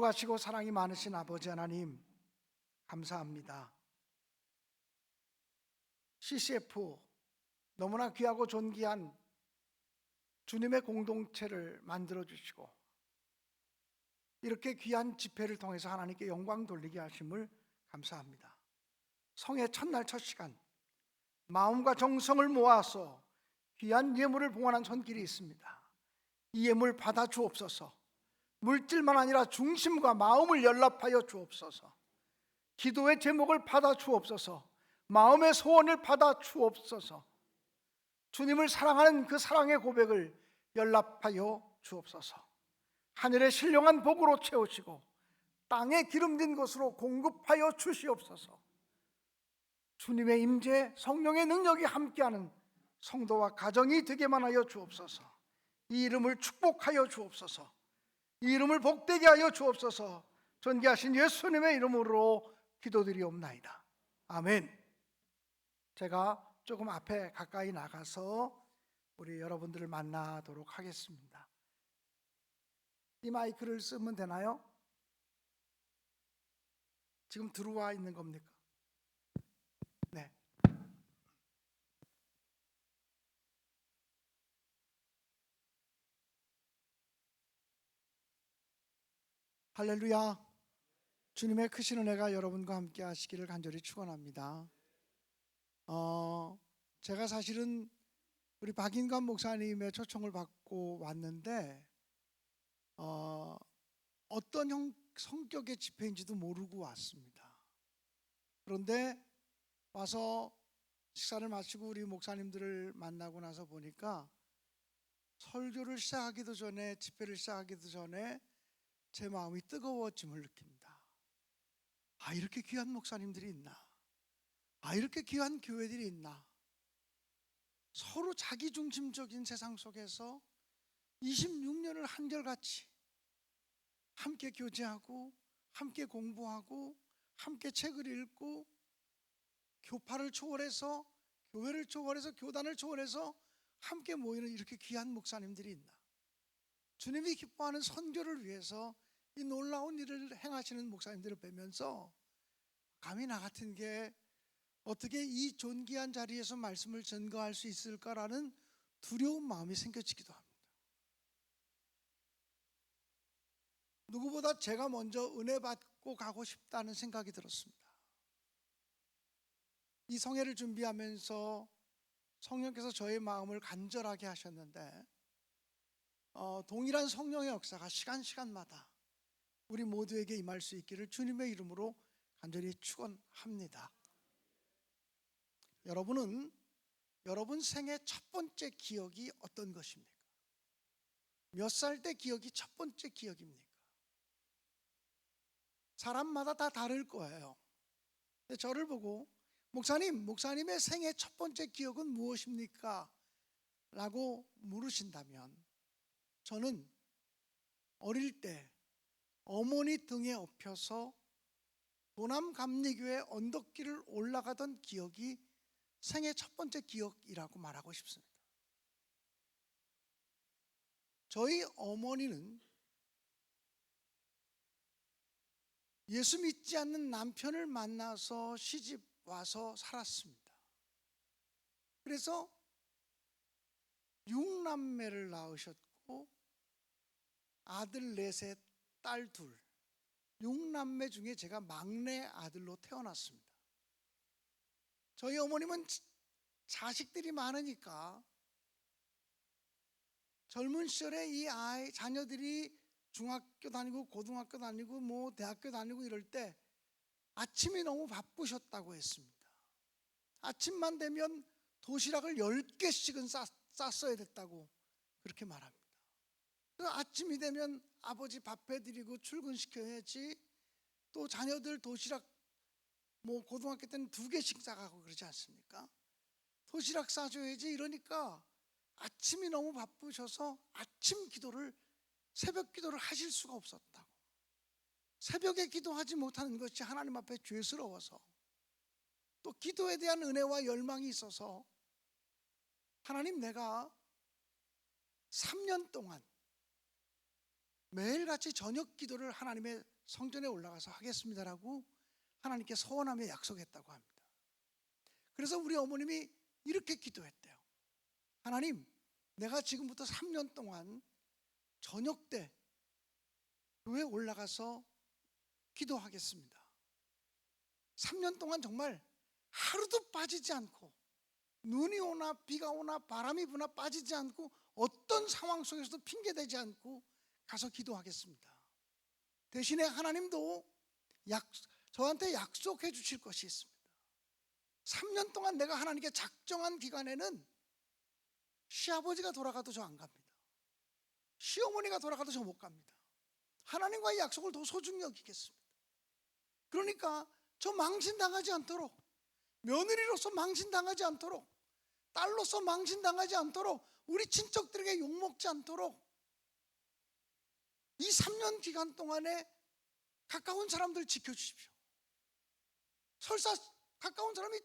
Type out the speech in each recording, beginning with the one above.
수고하시고 사랑이 많으신 아버지 하나님, 감사합니다. CCF, 너무나 귀하고 존귀한 주님의 공동체를 만들어 주시고 이렇게 귀한 집회를 통해서 하나님께 영광 돌리게 하심을 감사합니다. 성의 첫날 첫 시간, 마음과 정성을 모아서 귀한 예물을 봉헌한 손길이 있습니다. 이 예물 받아 주옵소서. 물질만 아니라 중심과 마음을 연락하여 주옵소서. 기도의 제목을 받아 주옵소서. 마음의 소원을 받아 주옵소서. 주님을 사랑하는 그 사랑의 고백을 연락하여 주옵소서. 하늘의 신령한 복으로 채우시고 땅에 기름진 것으로 공급하여 주시옵소서. 주님의 임재, 성령의 능력이 함께하는 성도와 가정이 되게만 하여 주옵소서. 이 이름을 축복하여 주옵소서. 이 이름을 복되게 하여 주옵소서. 존귀하신 예수님의 이름으로 기도드리옵나이다. 아멘. 제가 조금 앞에 가까이 나가서 우리 여러분들을 만나도록 하겠습니다. 이 마이크를 쓰면 되나요? 지금 들어와 있는 겁니까? 네. 할렐루야. 주님의 크신 은혜가 여러분과 함께 하시기를 간절히 축원합니다. 제가 사실은 우리 박인관 목사님의 초청을 받고 왔는데 어떤 성격의 집회인지도 모르고 왔습니다. 그런데 와서 식사를 마치고 우리 목사님들을 만나고 나서 보니까 설교를 시작하기도 전에, 집회를 시작하기도 전에 제 마음이 뜨거워짐을 느낍니다. 아, 이렇게 귀한 목사님들이 있나? 아, 이렇게 귀한 교회들이 있나? 서로 자기중심적인 세상 속에서 26년을 한결같이 함께 교제하고, 함께 공부하고, 함께 책을 읽고, 교파를 초월해서, 교회를 초월해서, 교단을 초월해서 함께 모이는 이렇게 귀한 목사님들이 있나? 주님이 기뻐하는 선교를 위해서 이 놀라운 일을 행하시는 목사님들을 뵈면서 감히 나 같은 게 어떻게 이 존귀한 자리에서 말씀을 전가할 수 있을까라는 두려운 마음이 생겨지기도 합니다. 누구보다 제가 먼저 은혜 받고 가고 싶다는 생각이 들었습니다. 이 성회를 준비하면서 성령께서 저의 마음을 간절하게 하셨는데 동일한 성령의 역사가 시간마다 우리 모두에게 임할 수 있기를 주님의 이름으로 간절히 축원합니다. 여러분은 여러분 생애 첫 번째 기억이 어떤 것입니까? 몇 살 때 기억이 첫 번째 기억입니까? 사람마다 다 다를 거예요. 근데 저를 보고 목사님의 생애 첫 번째 기억은 무엇입니까? 라고 물으신다면 저는 어릴 때 어머니 등에 업혀서 도남 감리교회 언덕길을 올라가던 기억이 생애 첫 번째 기억이라고 말하고 싶습니다. 저희 어머니는 예수 믿지 않는 남편을 만나서 시집 와서 살았습니다. 그래서 6남매를 낳으셨고 아들 넷에 딸 둘, 6남매 중에 제가 막내 아들로 태어났습니다. 저희 어머님은 자식들이 많으니까 젊은 시절에 이 자녀들이 중학교 다니고 고등학교 다니고 대학교 다니고 이럴 때 아침이 너무 바쁘셨다고 했습니다. 아침만 되면 도시락을 10개씩은 쌌어야 됐다고 그렇게 말합니다. 아침이 되면 아버지 밥 해드리고 출근시켜야지, 또 자녀들 도시락 고등학교 때는 2개씩 싸가고 그러지 않습니까? 도시락 싸줘야지. 이러니까 아침이 너무 바쁘셔서 아침 기도를, 새벽 기도를 하실 수가 없었다고. 새벽에 기도하지 못하는 것이 하나님 앞에 죄스러워서, 또 기도에 대한 은혜와 열망이 있어서 하나님, 내가 3년 동안 매일같이 저녁 기도를 하나님의 성전에 올라가서 하겠습니다라고 하나님께 서원하며 약속했다고 합니다. 그래서 우리 어머님이 이렇게 기도했대요. 하나님, 내가 지금부터 3년 동안 저녁 때 교회에 올라가서 기도하겠습니다. 3년 동안 정말 하루도 빠지지 않고, 눈이 오나 비가 오나 바람이 부나 빠지지 않고, 어떤 상황 속에서도 핑계대지 않고 가서 기도하겠습니다. 대신에 하나님도 저한테 약속해 주실 것이 있습니다. 3년 동안 내가 하나님께 작정한 기간에는 시아버지가 돌아가도 저 안 갑니다. 시어머니가 돌아가도 저 못 갑니다. 하나님과의 약속을 더 소중히 여기겠습니다. 그러니까 저 망신당하지 않도록, 며느리로서 망신당하지 않도록, 딸로서 망신당하지 않도록, 우리 친척들에게 욕먹지 않도록 이 3년 기간 동안에 가까운 사람들 지켜주십시오. 설사 가까운 사람이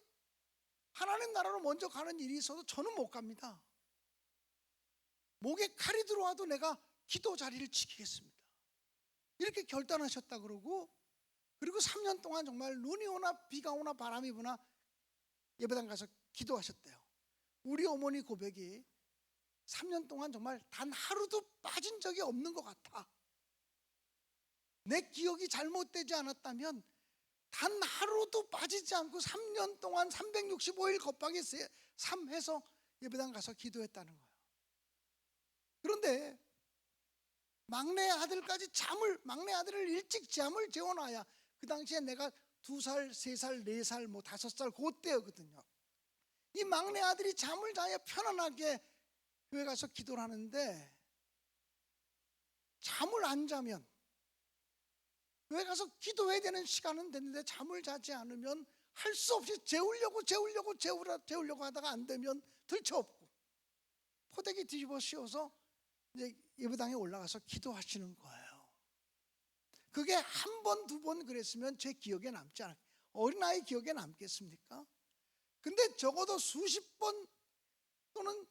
하나님 나라로 먼저 가는 일이 있어도 저는 못 갑니다. 목에 칼이 들어와도 내가 기도 자리를 지키겠습니다. 이렇게 결단하셨다 그러고, 그리고 3년 동안 정말 눈이 오나 비가 오나 바람이 부나 예배당 가서 기도하셨대요. 우리 어머니 고백이 3년 동안 정말 단 하루도 빠진 적이 없는 것 같아. 내 기억이 잘못되지 않았다면 단 하루도 빠지지 않고 3년 동안 365일 곱하기 3 해서 예배당 가서 기도했다는 거예요. 그런데 막내 아들을 일찍 잠을 재워놔야, 그 당시에 내가 2살, 3살, 4살, 5살 그때였거든요. 이 막내 아들이 잠을 자야 편안하게 교회 가서 기도를 하는데, 잠을 안 자면, 교회 가서 기도해야 되는 시간은 됐는데 잠을 자지 않으면 할 수 없이 재우려고 하다가 안 되면 들쳐업고 포대기 뒤집어 씌워서 이제 예배당에 올라가서 기도하시는 거예요. 그게 한 번, 두 번 그랬으면 제 기억에 남지 않아요. 어린아이 기억에 남겠습니까? 근데 적어도 수십 번 또는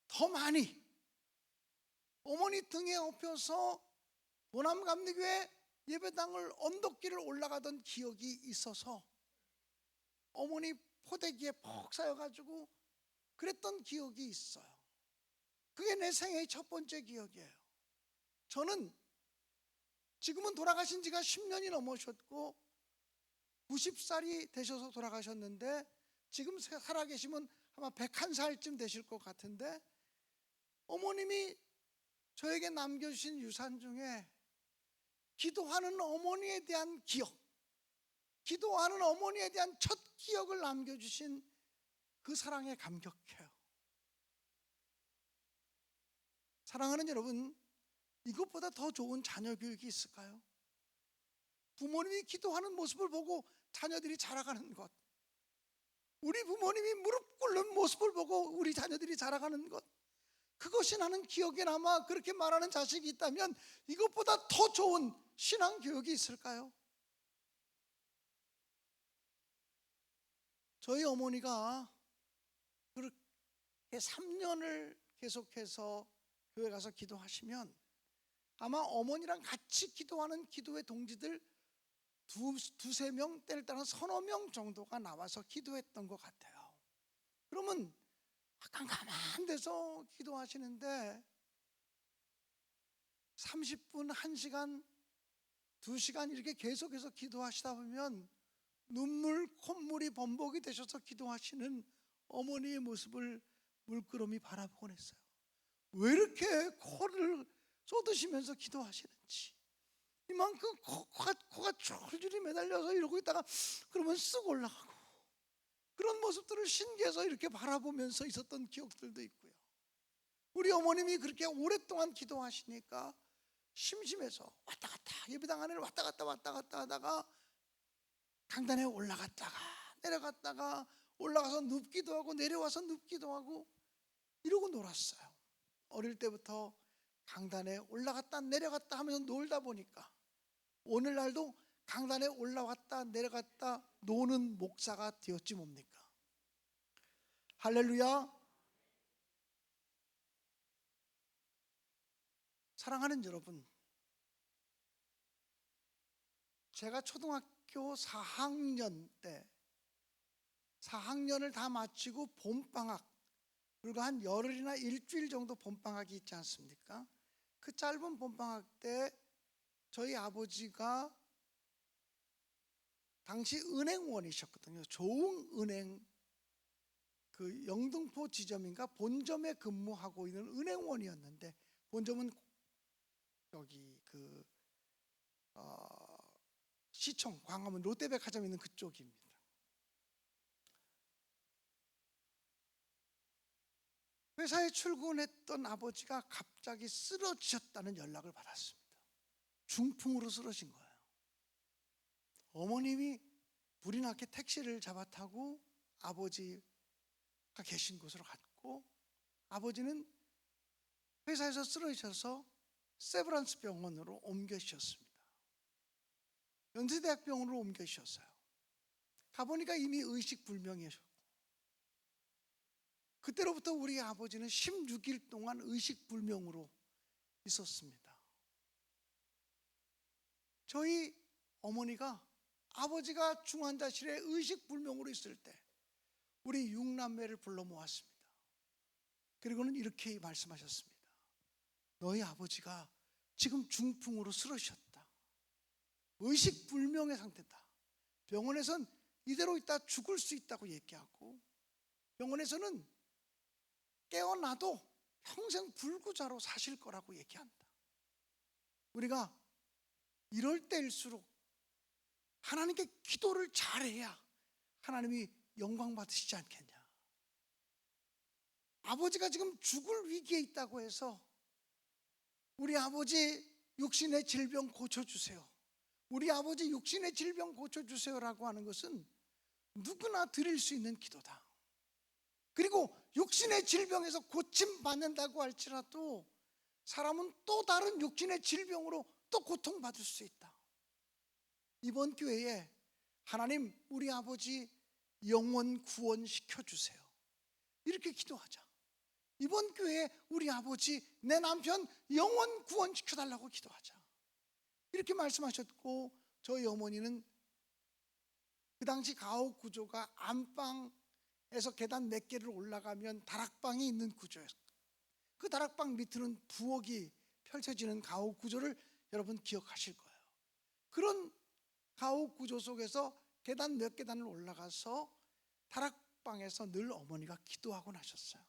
더 많이 어머니 등에 업혀서 보남감리교회 예배당을 언덕길을 올라가던 기억이 있어서 어머니 포대기에 푹 쌓여가지고 그랬던 기억이 있어요. 그게 내 생애의 첫 번째 기억이에요. 저는 지금은 돌아가신 지가 10년이 넘으셨고 90살이 되셔서 돌아가셨는데, 지금 살아계시면 아마 101살쯤 되실 것 같은데, 어머님이 저에게 남겨주신 유산 중에 기도하는 어머니에 대한 기억, 기도하는 어머니에 대한 첫 기억을 남겨주신 그 사랑에 감격해요. 사랑하는 여러분, 이것보다 더 좋은 자녀 교육이 있을까요? 부모님이 기도하는 모습을 보고 자녀들이 자라가는 것, 우리 부모님이 무릎 꿇는 모습을 보고 우리 자녀들이 자라가는 것, 그것이 나는 기억에 남아 그렇게 말하는 자식이 있다면 이것보다 더 좋은 신앙 교육이 있을까요? 저희 어머니가 그렇게 3년을 계속해서 교회 가서 기도하시면 아마 어머니랑 같이 기도하는 기도의 동지들 두세 명, 때를 따라 서너 명 정도가 나와서 기도했던 것 같아요. 그러면 약간 가만 데서 기도하시는데 30분, 1시간, 2시간 이렇게 계속해서 기도하시다 보면 눈물, 콧물이 범벅이 되셔서 기도하시는 어머니의 모습을 물끄러미 바라보곤 했어요. 왜 이렇게 코를 쏟으시면서 기도하시는지, 이만큼 코가 줄줄이 매달려서 이러고 있다가 그러면 쓱 올라가고, 그런 모습들을 신기해서 이렇게 바라보면서 있었던 기억들도 있고요. 우리 어머님이 그렇게 오랫동안 기도하시니까 심심해서 왔다 갔다, 예배당 안에 왔다 갔다 하다가 강단에 올라갔다가 내려갔다가 올라가서 눕기도 하고 내려와서 눕기도 하고 이러고 놀았어요. 어릴 때부터 강단에 올라갔다 내려갔다 하면서 놀다 보니까 오늘날도 강단에 올라갔다 내려갔다 노는 목사가 되었지 뭡니까? 할렐루야. 사랑하는 여러분, 제가 초등학교 4학년 때 4학년을 다 마치고 봄방학, 그리고 한 열흘이나 일주일 정도 봄방학이 있지 않습니까? 그 짧은 봄방학 때 저희 아버지가 당시 은행원이셨거든요. 조흥은행 그 영등포 지점인가 본점에 근무하고 있는 은행원이었는데, 본점은 여기 그 시청 광화문 롯데백화점 있는 그쪽입니다. 회사에 출근했던 아버지가 갑자기 쓰러지셨다는 연락을 받았습니다. 중풍으로 쓰러진 거예요. 어머님이 불이 났게 택시를 잡아 타고 아버지가 계신 곳으로 갔고, 아버지는 회사에서 쓰러지셔서 세브란스 병원으로 옮겨주셨습니다. 연세대학병원으로 옮겨주셨어요. 가보니까 이미 의식불명이셨고, 그때로부터 우리 아버지는 16일 동안 의식불명으로 있었습니다. 저희 어머니가 아버지가 중환자실에 의식불명으로 있을 때 우리 6남매를 불러 모았습니다. 그리고는 이렇게 말씀하셨습니다. 너희 아버지가 지금 중풍으로 쓰러지셨다. 의식불명의 상태다. 병원에선 이대로 있다 죽을 수 있다고 얘기하고, 병원에서는 깨어나도 평생 불구자로 사실 거라고 얘기한다. 우리가 이럴 때일수록 하나님께 기도를 잘해야 하나님이 영광 받으시지 않겠냐. 아버지가 지금 죽을 위기에 있다고 해서 우리 아버지 육신의 질병 고쳐주세요, 우리 아버지 육신의 질병 고쳐주세요라고 하는 것은 누구나 드릴 수 있는 기도다. 그리고 육신의 질병에서 고침받는다고 할지라도 사람은 또 다른 육신의 질병으로 또 고통받을 수 있다. 이번 기회에 하나님 우리 아버지 영원 구원시켜 주세요, 이렇게 기도하자. 이번 기회에 우리 아버지 내 남편 영원 구원시켜 달라고 기도하자, 이렇게 말씀하셨고, 저희 어머니는 그 당시 가옥 구조가 안방에서 계단 몇 개를 올라가면 다락방이 있는 구조였어요. 그 다락방 밑으로는 부엌이 펼쳐지는 가옥 구조를 여러분 기억하실 거예요. 그런 가옥 구조 속에서 계단 몇 계단을 올라가서 다락방에서 늘 어머니가 기도하곤 하셨어요.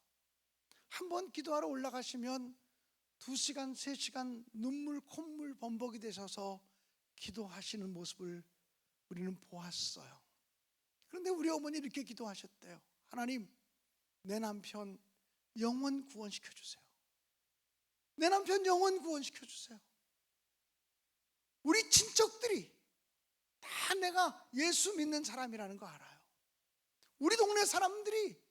한번 기도하러 올라가시면 2시간, 3시간 눈물 콧물 범벅이 되셔서 기도하시는 모습을 우리는 보았어요. 그런데 우리 어머니 이렇게 기도하셨대요. 하나님, 내 남편 영원 구원시켜 주세요. 내 남편 영원 구원시켜 주세요. 우리 친척들이 다 내가 예수 믿는 사람이라는 거 알아요. 우리 동네 사람들이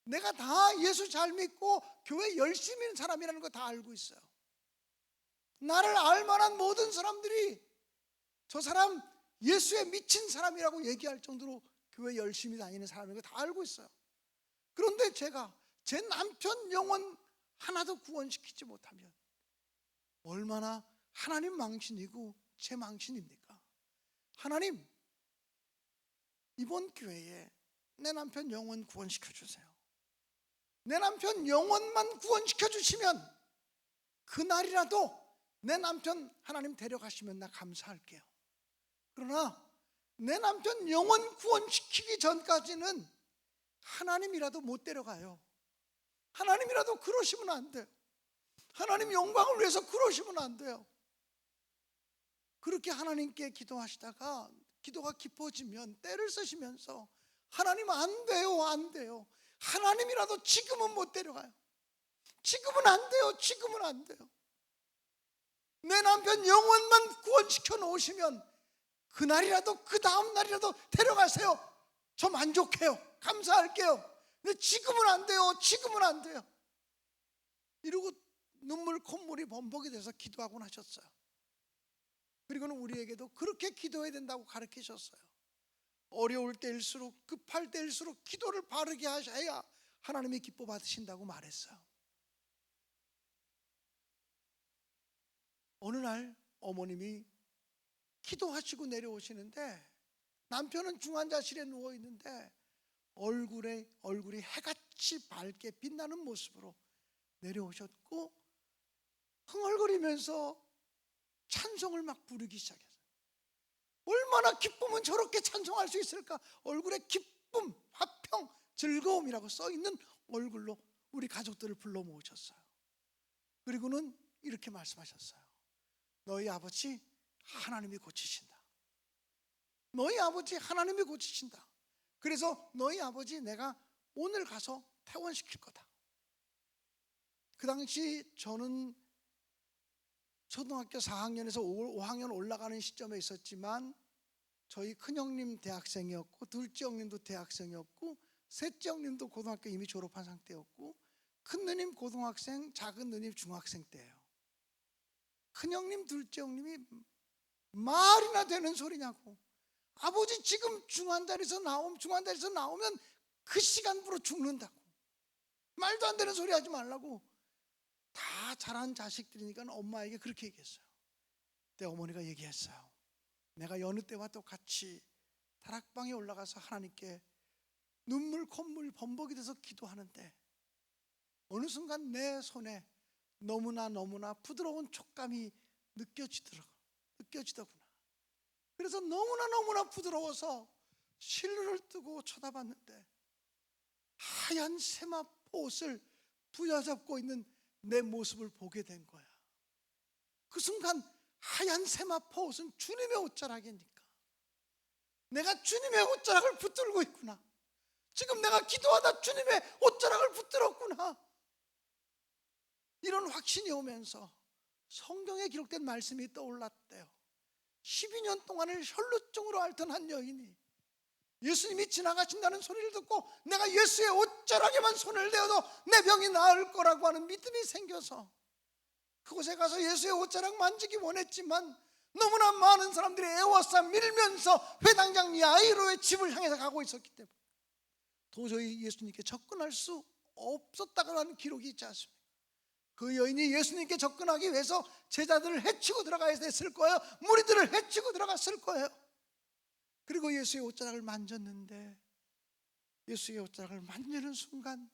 내가 다 예수 잘 믿고 교회 열심히 있는 사람이라는 거 다 알고 있어요. 나를 알만한 모든 사람들이 저 사람 예수에 미친 사람이라고 얘기할 정도로 교회 열심히 다니는 사람인 거 다 알고 있어요. 그런데 제가 제 남편 영혼 하나도 구원시키지 못하면 얼마나 하나님 망신이고 제 망신입니까? 하나님, 이번 기회에 내 남편 영혼 구원시켜 주세요. 내 남편 영혼만 구원시켜 주시면 그날이라도 내 남편 하나님 데려가시면 나 감사할게요. 그러나 내 남편 영혼 구원시키기 전까지는 하나님이라도 못 데려가요. 하나님이라도 그러시면 안 돼요. 하나님 영광을 위해서 그러시면 안 돼요. 그렇게 하나님께 기도하시다가 기도가 깊어지면 때를 쓰시면서 하나님 안 돼요, 안 돼요. 하나님이라도 지금은 못 데려가요. 지금은 안 돼요, 지금은 안 돼요. 내 남편 영혼만 구원시켜 놓으시면 그날이라도 그 다음 날이라도 데려가세요. 저 만족해요. 감사할게요. 근데 지금은 안 돼요, 지금은 안 돼요. 이러고 눈물 콧물이 범벅이 돼서 기도하곤 하셨어요. 그리고는 우리에게도 그렇게 기도해야 된다고 가르치셨어요. 어려울 때일수록, 급할 때일수록 기도를 바르게 하셔야 하나님이 기뻐 받으신다고 말했어요. 어느 날 어머님이 기도하시고 내려오시는데 남편은 중환자실에 누워 있는데 얼굴이 해같이 밝게 빛나는 모습으로 내려오셨고 흥얼거리면서 찬송을 막 부르기 시작했어요. 얼마나 기쁘면 저렇게 찬송할 수 있을까? 얼굴에 기쁨, 화평, 즐거움이라고 써있는 얼굴로 우리 가족들을 불러 모으셨어요. 그리고는 이렇게 말씀하셨어요. 너희 아버지 하나님이 고치신다. 너희 아버지 하나님이 고치신다. 그래서 너희 아버지 내가 오늘 가서 퇴원시킬 거다. 그 당시 저는 초등학교 4학년에서 5학년 올라가는 시점에 있었지만 저희 큰형님 대학생이었고 둘째 형님도 대학생이었고 셋째 형님도 고등학교 이미 졸업한 상태였고 큰 누님 고등학생, 작은 누님 중학생 때예요. 큰형님 둘째 형님이 말이나 되는 소리냐고, 아버지 지금 중환자리에서 나오면 그 시간부로 죽는다고, 말도 안 되는 소리 하지 말라고. 다 자란 자식들이니까 엄마에게 그렇게 얘기했어요. 그때 어머니가 얘기했어요. 내가 여느 때와 똑같이 다락방에 올라가서 하나님께 눈물 콧물 범벅이 돼서 기도하는데 어느 순간 내 손에 너무나 부드러운 촉감이 느껴지더구나. 그래서 너무나 부드러워서 실눈을 뜨고 쳐다봤는데 하얀 세마포 옷을 부여잡고 있는 내 모습을 보게 된 거야. 그 순간 하얀 세마포 옷은 주님의 옷자락이니까 내가 주님의 옷자락을 붙들고 있구나. 지금 내가 기도하다 주님의 옷자락을 붙들었구나. 이런 확신이 오면서 성경에 기록된 말씀이 떠올랐대요. 12년 동안을 혈루증으로 앓던 한 여인이 예수님이 지나가신다는 소리를 듣고 내가 예수의 옷자락에만 손을 대어도 내 병이 나을 거라고 하는 믿음이 생겨서 그곳에 가서 예수의 옷자락 만지기 원했지만 너무나 많은 사람들이 애워싸 밀면서 회당장 야이로의 집을 향해서 가고 있었기 때문에 도저히 예수님께 접근할 수 없었다고 하는 기록이 있지 않습니까? 그 여인이 예수님께 접근하기 위해서 제자들을 해치고 들어가야 됐을 거예요. 무리들을 해치고 들어갔을 거예요. 그리고 예수의 옷자락을 만졌는데 예수의 옷자락을 만지는 순간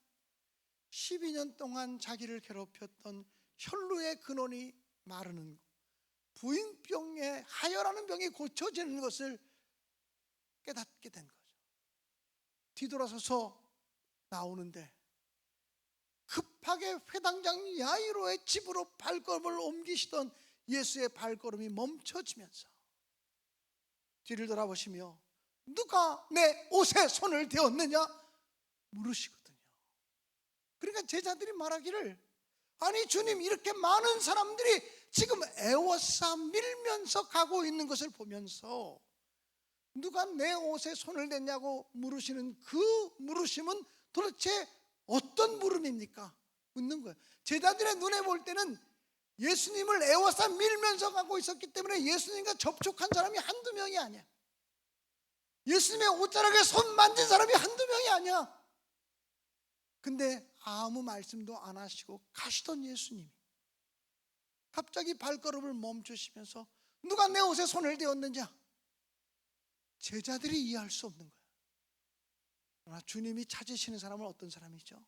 12년 동안 자기를 괴롭혔던 혈루의 근원이 마르는 것, 부인병의 하혈하는 병이 고쳐지는 것을 깨닫게 된 거죠. 뒤돌아서서 나오는데 급하게 회당장 야이로의 집으로 발걸음을 옮기시던 예수의 발걸음이 멈춰지면서 뒤를 돌아보시며 누가 내 옷에 손을 대었느냐 물으시거든요. 그러니까 제자들이 말하기를 아니 주님, 이렇게 많은 사람들이 지금 애워싸 밀면서 가고 있는 것을 보면서 누가 내 옷에 손을 댔냐고 물으시는 그 물으심은 도대체 어떤 물음입니까? 묻는 거예요. 제자들의 눈에 볼 때는 예수님을 애워싸 밀면서 가고 있었기 때문에 예수님과 접촉한 사람이 한두 명이 아니야. 예수님의 옷자락에 손 만진 사람이 한두 명이 아니야. 근데 아무 말씀도 안 하시고 가시던 예수님이 갑자기 발걸음을 멈추시면서 누가 내 옷에 손을 대었느냐? 제자들이 이해할 수 없는 거예요. 그러나 주님이 찾으시는 사람은 어떤 사람이죠?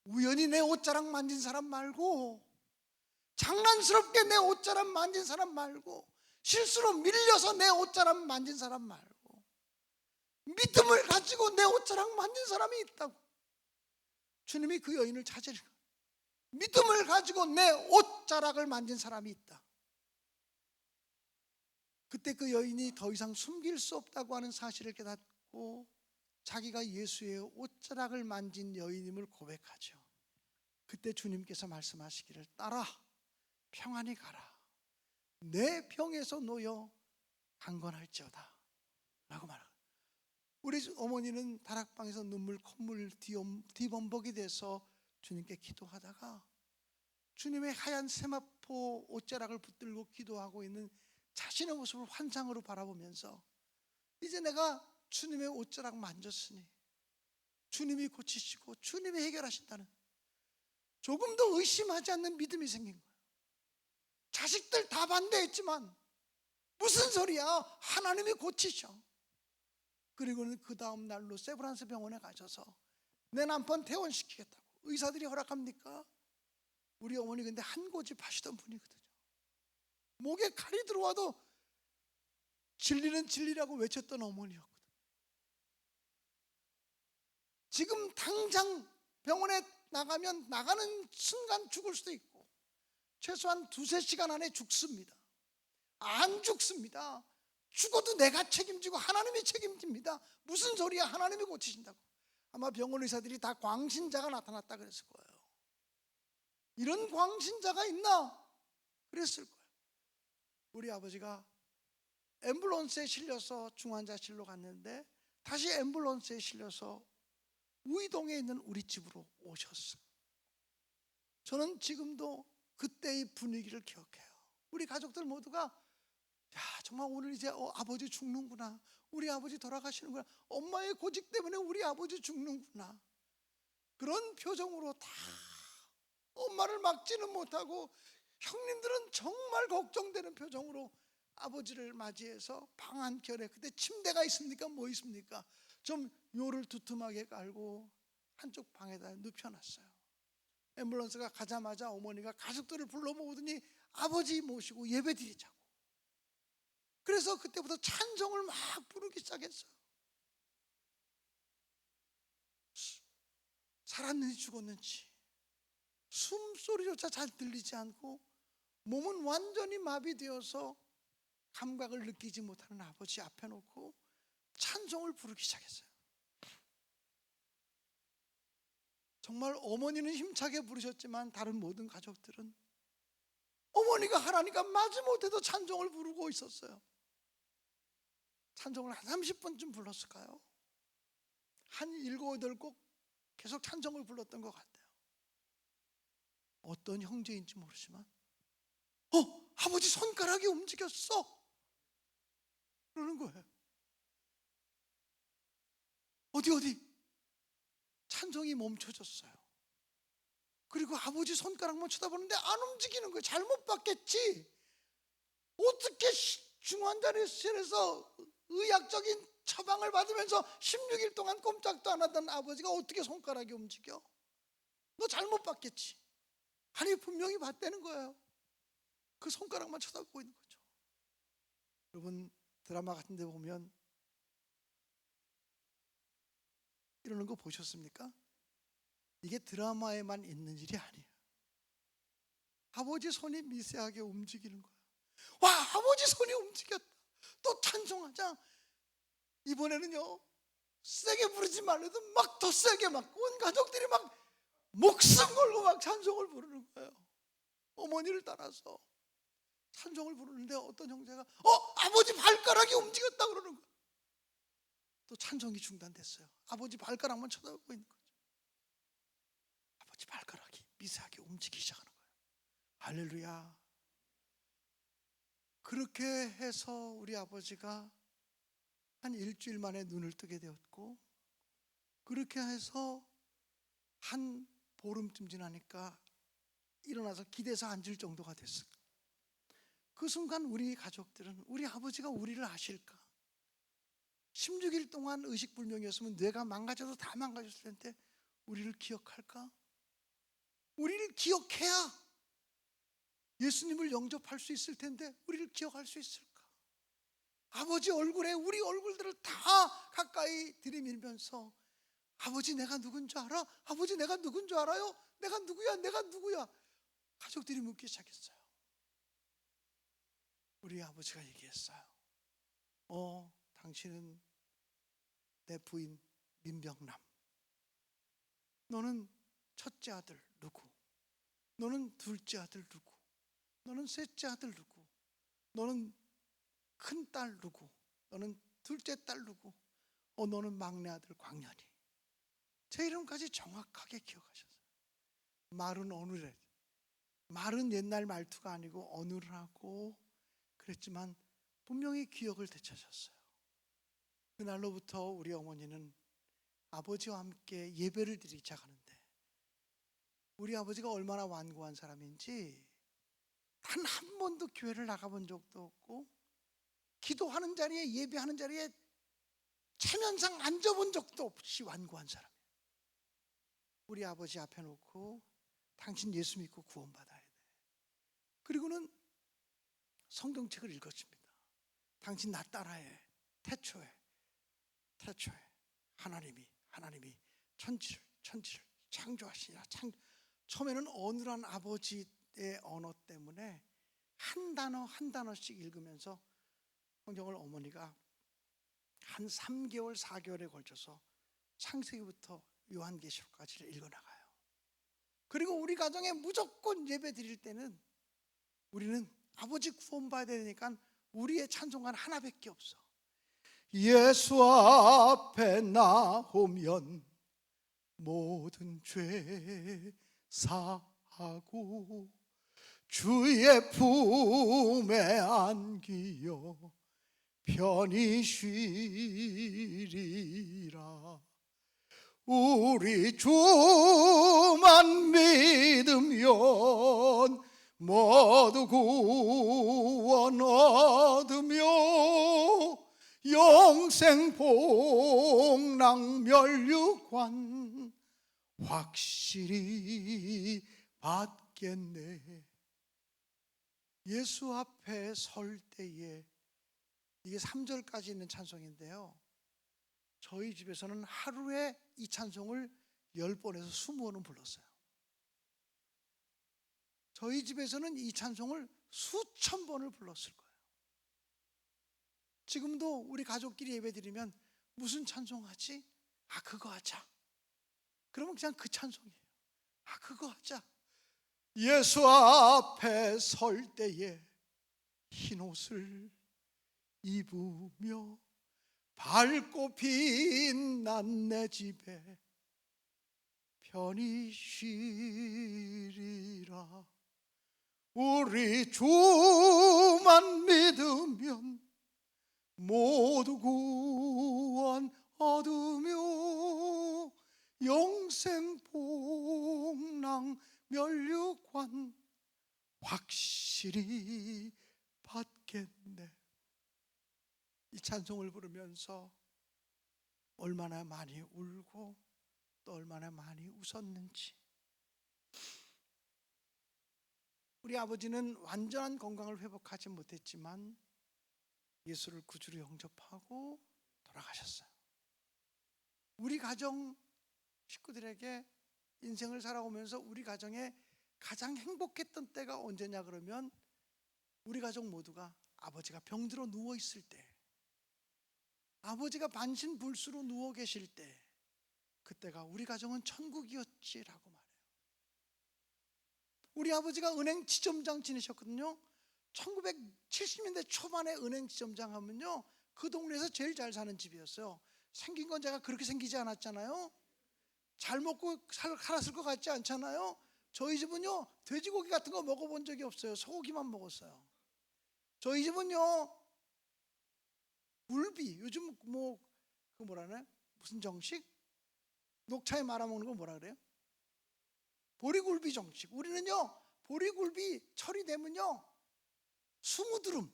우연히 내 옷자락 만진 사람 말고, 장난스럽게 내 옷자락 만진 사람 말고, 실수로 밀려서 내 옷자락 만진 사람 말고, 믿음을 가지고 내 옷자락 만진 사람이 있다고. 주님이 그 여인을 찾으는 거예요. 믿음을 가지고 내 옷자락을 만진 사람이 있다. 그때 그 여인이 더 이상 숨길 수 없다고 하는 사실을 깨닫고 자기가 예수의 옷자락을 만진 여인임을 고백하죠. 그때 주님께서 말씀하시기를 따라 평안히 가라. 내 병에서 놓여 강건할지어다 라고 말합니다. 우리 어머니는 다락방에서 눈물 콧물 뒤범벅이 돼서 주님께 기도하다가 주님의 하얀 세마포 옷자락을 붙들고 기도하고 있는 자신의 모습을 환상으로 바라보면서 이제 내가 주님의 옷자락 만졌으니 주님이 고치시고 주님이 해결하신다는 조금도 의심하지 않는 믿음이 생긴 거예요. 자식들 다 반대했지만 무슨 소리야? 하나님이 고치셔. 그리고는 그 다음 날로 세브란스 병원에 가셔서 내 남편 퇴원시키겠다고. 의사들이 허락합니까? 우리 어머니 근데 한 고집 하시던 분이거든요. 목에 칼이 들어와도 진리는 진리라고 외쳤던 어머니였거든요. 지금 당장 병원에 나가면 나가는 순간 죽을 수도 있고 최소한 2-3시간 안에 죽습니다. 안 죽습니다. 죽어도 내가 책임지고 하나님이 책임집니다. 무슨 소리야? 하나님이 고치신다고. 아마 병원 의사들이 다 광신자가 나타났다 그랬을 거예요. 이런 광신자가 있나? 그랬을 거예요. 우리 아버지가 앰뷸런스에 실려서 중환자실로 갔는데 다시 앰뷸런스에 실려서 우이동에 있는 우리 집으로 오셨어요. 저는 지금도 그때의 분위기를 기억해요. 우리 가족들 모두가 야, 정말 오늘 이제 아버지 죽는구나. 우리 아버지 돌아가시는구나. 엄마의 고집 때문에 우리 아버지 죽는구나. 그런 표정으로 다 엄마를 막지는 못하고 형님들은 정말 걱정되는 표정으로 아버지를 맞이해서 방 한켠에, 그때 침대가 있습니까? 뭐 있습니까? 좀 요를 두툼하게 깔고 한쪽 방에다 눕혀놨어요. 앰뷸런스가 가자마자 어머니가 가족들을 불러 모으더니 아버지 모시고 예배 드리자고. 그래서 그때부터 찬송을 막 부르기 시작했어요. 살았는지 죽었는지 숨소리조차 잘 들리지 않고 몸은 완전히 마비되어서 감각을 느끼지 못하는 아버지 앞에 놓고 찬송을 부르기 시작했어요. 정말 어머니는 힘차게 부르셨지만 다른 모든 가족들은 어머니가 하라니까 마지못해도 찬송을 부르고 있었어요. 찬송을 한 30분쯤 불렀을까요? 한 7, 8곡 계속 찬송을 불렀던 것 같아요. 어떤 형제인지 모르지만 아버지 손가락이 움직였어 그러는 거예요. 어디 찬송이 멈춰졌어요. 그리고 아버지 손가락만 쳐다보는데 안 움직이는 거예요. 잘못 봤겠지. 어떻게 중환자실에서 의학적인 처방을 받으면서 16일 동안 꼼짝도 안 하던 아버지가 어떻게 손가락이 움직여? 너 잘못 봤겠지. 아니 분명히 봤다는 거예요. 그 손가락만 쳐다보고 있는 거죠. 여러분 드라마 같은 데 보면 이러는 거 보셨습니까? 이게 드라마에만 있는 일이 아니에요. 아버지 손이 미세하게 움직이는 거야. 와, 아버지 손이 움직였다. 또 찬송하자. 이번에는요 세게 부르지 말래도 막 더 세게 막 온 가족들이 막 목숨 걸고 막 찬송을 부르는 거예요. 어머니를 따라서 찬송을 부르는데 어떤 형제가 아버지 발가락이 움직였다 그러는 거예요. 또 찬송이 중단됐어요. 아버지 발가락만 쳐다보고 있는 거죠. 아버지 발가락이 미세하게 움직이기 시작하는 거예요. 할렐루야. 그렇게 해서 우리 아버지가 한 일주일 만에 눈을 뜨게 되었고, 그렇게 해서 한 보름쯤 지나니까 일어나서 기대서 앉을 정도가 됐어요. 그 순간 우리 가족들은 우리 아버지가 우리를 아실까? 16일 동안 의식불명이었으면 뇌가 망가져도 다 망가졌을 텐데 우리를 기억할까? 우리를 기억해야 예수님을 영접할 수 있을 텐데 우리를 기억할 수 있을까? 아버지 얼굴에 우리 얼굴들을 다 가까이 들이밀면서 아버지 내가 누군 줄 알아? 아버지 내가 누군 줄 알아요? 내가 누구야? 내가 누구야? 가족들이 묻기 시작했어요. 우리 아버지가 얘기했어요. 당신은 내 부인 민병남. 너는 첫째 아들 누구? 너는 둘째 아들 누구? 너는 셋째 아들 누구? 너는 큰 딸 누구? 너는 둘째 딸 누구? 너는 막내 아들 광년이. 제 이름까지 정확하게 기억하셨어요. 말은 어느래, 말은 옛날 말투가 아니고 어느를 하고 그랬지만 분명히 기억을 되찾았어요. 그날로부터 우리 어머니는 아버지와 함께 예배를 드리기 시작하는데, 우리 아버지가 얼마나 완고한 사람인지 단 한 번도 교회를 나가본 적도 없고 기도하는 자리에, 예배하는 자리에 체면상 앉아본 적도 없이 완고한 사람이에요. 우리 아버지 앞에 놓고 당신 예수 믿고 구원받아야 돼. 그리고는 성경책을 읽었습니다. 당신 나 따라해. 태초에 하나님이 천지를 창조하시니라. 처음에는 어눌한 아버지의 언어 때문에 한 단어씩 읽으면서 성경을 어머니가 한 3개월, 4개월에 걸쳐서 창세기부터 요한계시록까지를 읽어나가요. 그리고 우리 가정에 무조건 예배 드릴 때는 우리는 아버지 구원받아야 되니까 우리의 찬송가는 하나밖에 없어. 예수 앞에 나오면 모든 죄 사하고 주의 품에 안기어 편히 쉬리라. 우리 주만 믿으면 모두 구원 얻으며 영생 복락 멸류관 확실히 받겠네. 예수 앞에 설 때에, 이게 3절까지 있는 찬송인데요, 저희 집에서는 하루에 이 찬송을 10번에서 20번은 불렀어요. 저희 집에서는 이 찬송을 수천 번을 불렀을 거예요. 지금도 우리 가족끼리 예배드리면 무슨 찬송하지? 아, 그거 하자. 그러면 그냥 그 찬송이에요. 아, 그거 하자. 예수 앞에 설 때에 흰옷을 입으며 밝고 빛난 내 집에 편히 쉬리라. 우리 주만 믿으면 모두 구원 얻으며 영생 복락 멸류관 확실히 받겠네. 이 찬송을 부르면서 얼마나 많이 울고 또 얼마나 많이 웃었는지. 우리 아버지는 완전한 건강을 회복하지 못했지만 예수를 구주로 영접하고 돌아가셨어요. 우리 가정 식구들에게 인생을 살아오면서 우리 가정에 가장 행복했던 때가 언제냐 그러면 우리 가족 모두가 아버지가 병들어 누워 있을 때, 아버지가 반신불수로 누워 계실 때, 그때가 우리 가정은 천국이었지라고 말해요. 우리 아버지가 은행 지점장 지내셨거든요. 1970년대 초반에 은행 지점장 하면요, 그 동네에서 제일 잘 사는 집이었어요. 생긴 건 제가 그렇게 생기지 않았잖아요. 잘 먹고 살았을 것 같지 않잖아요. 저희 집은요, 돼지고기 같은 거 먹어본 적이 없어요. 소고기만 먹었어요. 저희 집은요, 굴비, 요즘 그 뭐라네? 무슨 정식? 녹차에 말아먹는 거 뭐라 그래요? 보리굴비 정식. 우리는요, 보리굴비 철이 되면요 20두름,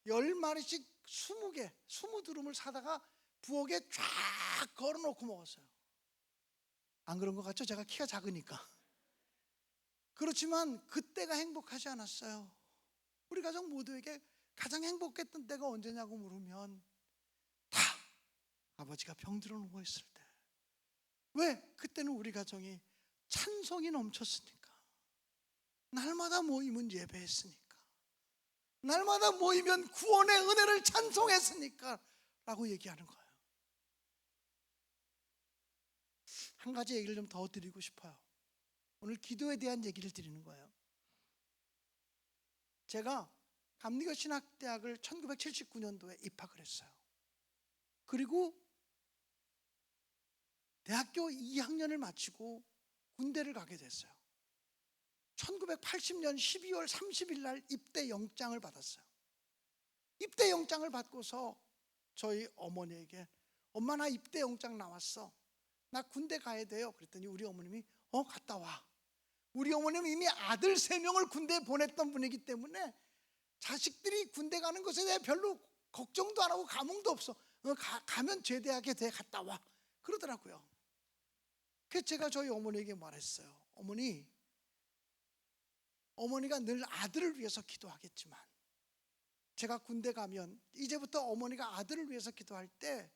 10마리씩 20개, 20두름을 사다가 부엌에 쫙 걸어놓고 먹었어요. 안 그런 것 같죠? 제가 키가 작으니까. 그렇지만 그때가 행복하지 않았어요. 우리 가족 모두에게 가장 행복했던 때가 언제냐고 물으면 다 아버지가 병들어 누워있을 때. 왜? 그때는 우리 가정이 찬송이 넘쳤으니까. 날마다 모이면 예배했으니까. 날마다 모이면 구원의 은혜를 찬송했으니까 라고 얘기하는 거예요. 한 가지 얘기를 좀 더 드리고 싶어요. 오늘 기도에 대한 얘기를 드리는 거예요. 제가 감리교 신학대학을 1979년도에 입학을 했어요. 그리고 대학교 2학년을 마치고 군대를 가게 됐어요. 1980년 12월 30일 날 입대 영장을 받았어요. 입대 영장을 받고서 저희 어머니에게, 엄마 나 입대 영장 나왔어, 나 군대 가야 돼요. 그랬더니 우리 어머님이 갔다 와. 우리 어머님은 이미 아들 3명을 군대에 보냈던 분이기 때문에 자식들이 군대 가는 것에 대해 별로 걱정도 안 하고 감흥도 없어. 가면 제대하게 돼, 갔다 와 그러더라고요. 그래서 제가 저희 어머니에게 말했어요. 어머니가 늘 아들을 위해서 기도하겠지만 제가 군대 가면 이제부터 어머니가 아들을 위해서 기도할 때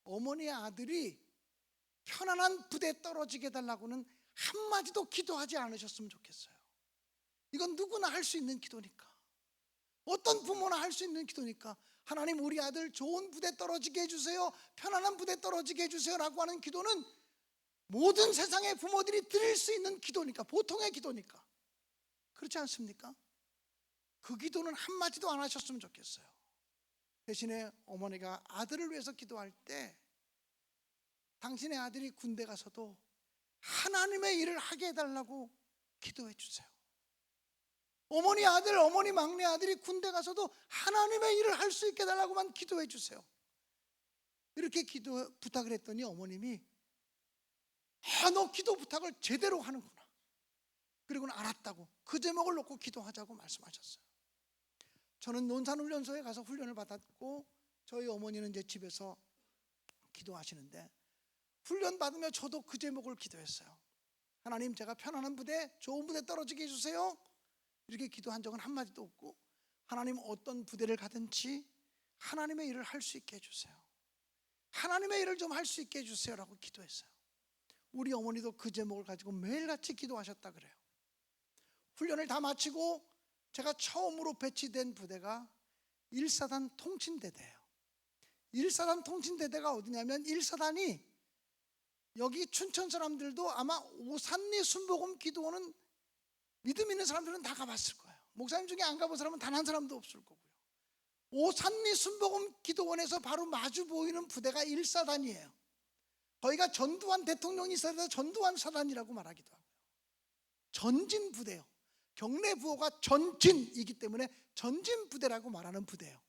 어머니의 아들이 편안한 부대에 떨어지게 해달라고는 한마디도 기도하지 않으셨으면 좋겠어요. 이건 누구나 할 수 있는 기도니까, 어떤 부모나 할 수 있는 기도니까, 하나님 우리 아들 좋은 부대 떨어지게 해주세요, 편안한 부대 떨어지게 해주세요 라고 하는 기도는 모든 세상의 부모들이 드릴 수 있는 기도니까, 보통의 기도니까. 그렇지 않습니까? 그 기도는 한마디도 안 하셨으면 좋겠어요. 대신에 어머니가 아들을 위해서 기도할 때 당신의 아들이 군대 가서도 하나님의 일을 하게 해달라고 기도해 주세요. 어머니 아들, 어머니 막내 아들이 군대 가서도 하나님의 일을 할 수 있게 해달라고만 기도해 주세요. 이렇게 부탁을 했더니 어머님이 너 기도 부탁을 제대로 하는구나, 그리고는 알았다고 그 제목을 놓고 기도하자고 말씀하셨어요. 저는 논산훈련소에 가서 훈련을 받았고 저희 어머니는 이제 집에서 기도하시는데, 훈련 받으며 저도 그 제목을 기도했어요. 하나님, 제가 편안한 부대, 좋은 부대 떨어지게 해주세요. 이렇게 기도한 적은 한마디도 없고, 하나님 어떤 부대를 가든지 하나님의 일을 할 수 있게 해주세요, 하나님의 일을 좀 할 수 있게 해주세요 라고 기도했어요. 우리 어머니도 그 제목을 가지고 매일같이 기도하셨다 그래요. 훈련을 다 마치고 제가 처음으로 배치된 부대가 1사단 통신대대예요. 1사단 통신대대가 어디냐면 1사단이 여기 춘천 사람들도 아마 오산리 순복음 기도원은 믿음 있는 사람들은 다 가봤을 거예요. 목사님 중에 안 가본 사람은 단 한 사람도 없을 거고요. 오산리 순복음 기도원에서 바로 마주 보이는 부대가 1사단이에요. 거기가 전두환 대통령이 있어야 돼서 전두환 사단이라고 말하기도 하고요. 전진 부대요. 경례 부호가 전진이기 때문에 전진 부대라고 말하는 부대예요.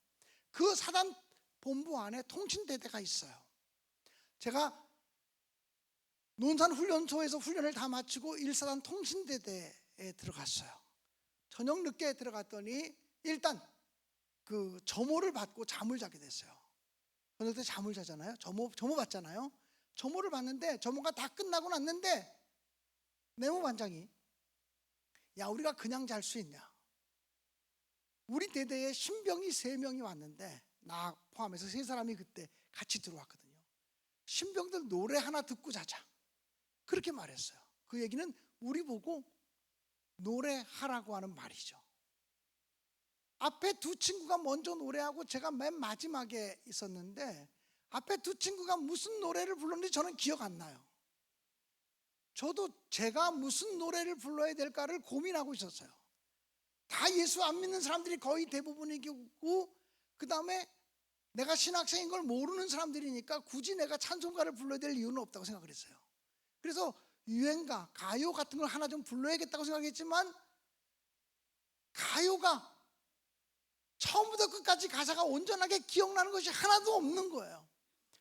그 사단 본부 안에 통신대대가 있어요. 제가 논산훈련소에서 훈련을 다 마치고 1사단 통신대대에 들어갔어요. 저녁 늦게 들어갔더니 일단 그 점호를 받고 잠을 자게 됐어요. 저녁 때 잠을 자잖아요. 점호 받잖아요. 점호를 받는데 점호가 다 끝나고 났는데 내무반장이, 야, 우리가 그냥 잘 수 있냐, 우리 대대에 신병이 3명이 왔는데 나 포함해서 3사람이 그때 같이 들어왔거든요. 신병들 노래 하나 듣고 자자, 그렇게 말했어요. 그 얘기는 우리 보고 노래하라고 하는 말이죠. 앞에 2 친구가 먼저 노래하고 제가 맨 마지막에 있었는데 앞에 2 친구가 무슨 노래를 불렀는지 저는 기억 안 나요. 저도 제가 무슨 노래를 불러야 될까를 고민하고 있었어요. 다 예수 안 믿는 사람들이 거의 대부분이고, 그 다음에 내가 신학생인 걸 모르는 사람들이니까 굳이 내가 찬송가를 불러야 될 이유는 없다고 생각을 했어요. 그래서 유행가, 가요 같은 걸 하나 좀 불러야겠다고 생각했지만 가요가 처음부터 끝까지 가사가 온전하게 기억나는 것이 하나도 없는 거예요.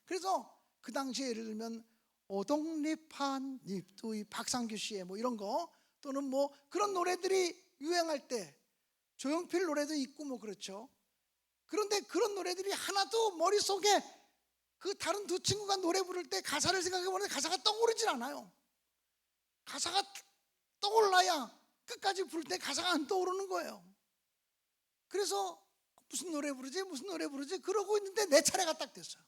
그래서 그 당시에 예를 들면 오동잎한 잎두이, 박상규 씨의 뭐 이런 거, 또는 뭐 그런 노래들이 유행할 때 조용필 노래도 있고 뭐 그렇죠. 그런데 그런 노래들이 하나도 머릿속에 그 다른 2 친구가 노래 부를 때 가사를 생각해 보는데 가사가 떠오르질 않아요. 가사가 떠올라야 끝까지 부를 때 가사가 안 떠오르는 거예요. 그래서 무슨 노래 부르지 그러고 있는데 내 차례가 딱 됐어요.